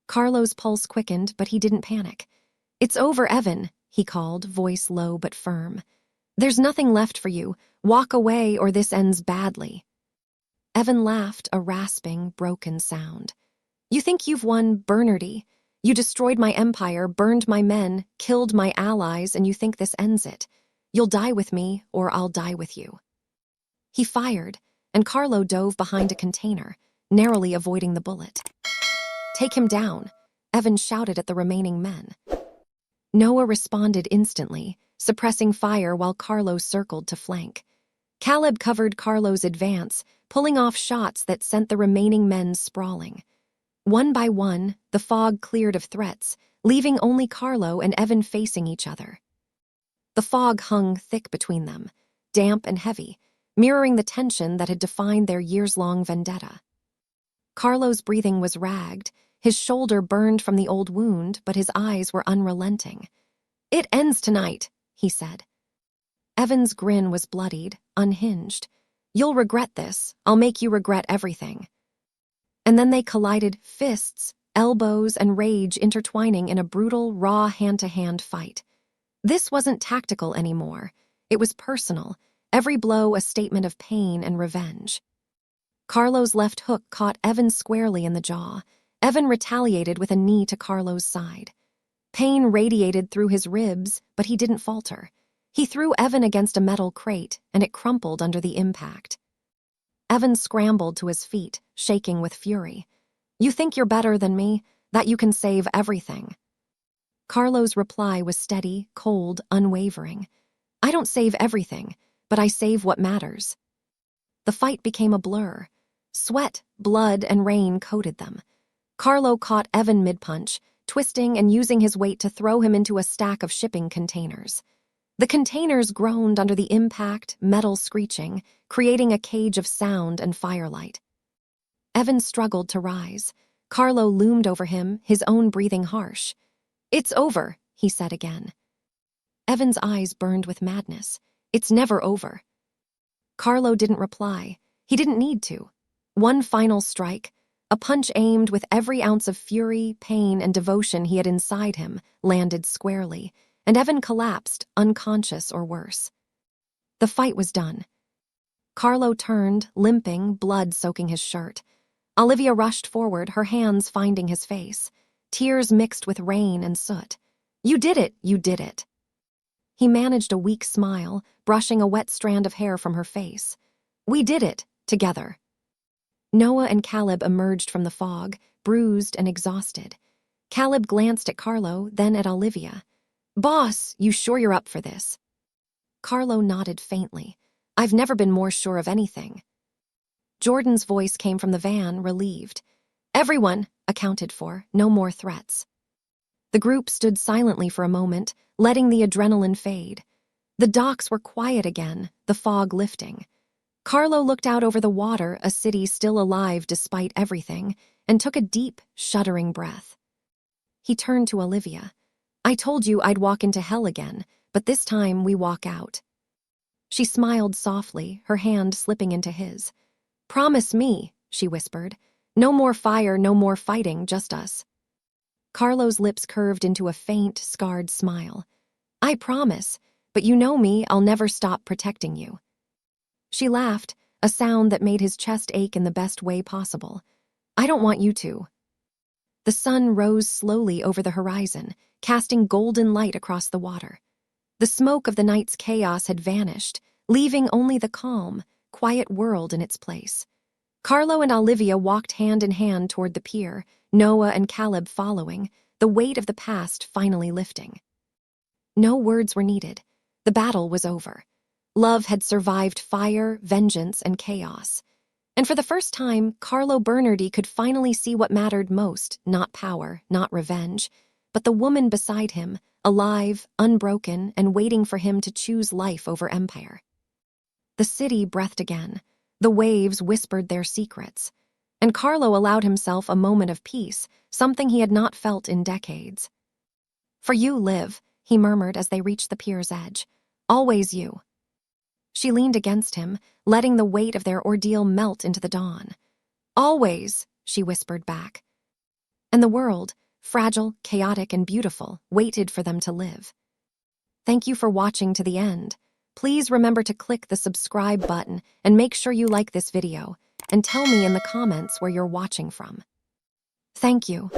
Carlo's pulse quickened, but he didn't panic. It's over, Evan, he called, voice low but firm. There's nothing left for you. Walk away or this ends badly. Evan laughed, a rasping, broken sound. You think you've won, Bernardi? You destroyed my empire, burned my men, killed my allies, and you think this ends it. You'll die with me, or I'll die with you. He fired. and Carlo dove behind a container, narrowly avoiding the bullet. "Take him down," Evan shouted at the remaining men. Noah responded instantly, suppressing fire while Carlo circled to flank. Caleb covered Carlo's advance, pulling off shots that sent the remaining men sprawling. One by one, the fog cleared of threats, leaving only Carlo and Evan facing each other. The fog hung thick between them, damp and heavy, mirroring the tension that had defined their years-long vendetta. Carlo's breathing was ragged, his shoulder burned from the old wound, but his eyes were unrelenting. "It ends tonight," he said. Evan's grin was bloodied, unhinged. "You'll regret this. I'll make you regret everything." And then they collided, fists, elbows, and rage intertwining in a brutal, raw hand-to-hand fight. This wasn't tactical anymore. It was personal, every blow a statement of pain and revenge. Carlo's left hook caught Evan squarely in the jaw. Evan retaliated with a knee to Carlo's side. Pain radiated through his ribs, but he didn't falter. He threw Evan against a metal crate, and it crumpled under the impact. Evan scrambled to his feet, shaking with fury. "You think you're better than me? That you can save everything?" Carlo's reply was steady, cold, unwavering. "I don't save everything, but I save what matters." The fight became a blur. Sweat, blood, and rain coated them. Carlo caught Evan mid-punch, twisting and using his weight to throw him into a stack of shipping containers. The containers groaned under the impact, metal screeching, creating a cage of sound and firelight. Evan struggled to rise. Carlo loomed over him, his own breathing harsh. "It's over," he said again. Evan's eyes burned with madness. "It's never over." Carlo didn't reply. He didn't need to. One final strike, a punch aimed with every ounce of fury, pain, and devotion he had inside him, landed squarely, and Evan collapsed, unconscious or worse. The fight was done. Carlo turned, limping, blood soaking his shirt. Olivia rushed forward, her hands finding his face. Tears mixed with rain and soot. "You did it, you did it." He managed a weak smile, brushing a wet strand of hair from her face. "We did it, together." Noah and Caleb emerged from the fog, bruised and exhausted. Caleb glanced at Carlo, then at Olivia. "Boss, you sure you're up for this?" Carlo nodded faintly. "I've never been more sure of anything." Jordan's voice came from the van, relieved. "Everyone accounted for, no more threats." The group stood silently for a moment, letting the adrenaline fade. The docks were quiet again, the fog lifting. Carlo looked out over the water, a city still alive despite everything, and took a deep, shuddering breath. He turned to Olivia. "I told you I'd walk into hell again, but this time we walk out." She smiled softly, her hand slipping into his. "Promise me," she whispered. "No more fire, no more fighting, just us." Carlo's lips curved into a faint, scarred smile. "I promise, but you know me, I'll never stop protecting you." She laughed, a sound that made his chest ache in the best way possible. "I don't want you to." The sun rose slowly over the horizon, casting golden light across the water. The smoke of the night's chaos had vanished, leaving only the calm, quiet world in its place. Carlo and Olivia walked hand in hand toward the pier, Noah and Caleb following, the weight of the past finally lifting. No words were needed. The battle was over. Love had survived fire, vengeance, and chaos. And for the first time, Carlo Bernardi could finally see what mattered most, not power, not revenge, but the woman beside him, alive, unbroken, and waiting for him to choose life over empire. The city breathed again. The waves whispered their secrets. And Carlo allowed himself a moment of peace, something he had not felt in decades. "For you, Liv," he murmured as they reached the pier's edge. "Always you." She leaned against him, letting the weight of their ordeal melt into the dawn. "Always," she whispered back. And the world, fragile, chaotic, and beautiful, waited for them to live. Thank you for watching to the end. Please remember to click the subscribe button and make sure you like this video, and tell me in the comments where you're watching from. Thank you.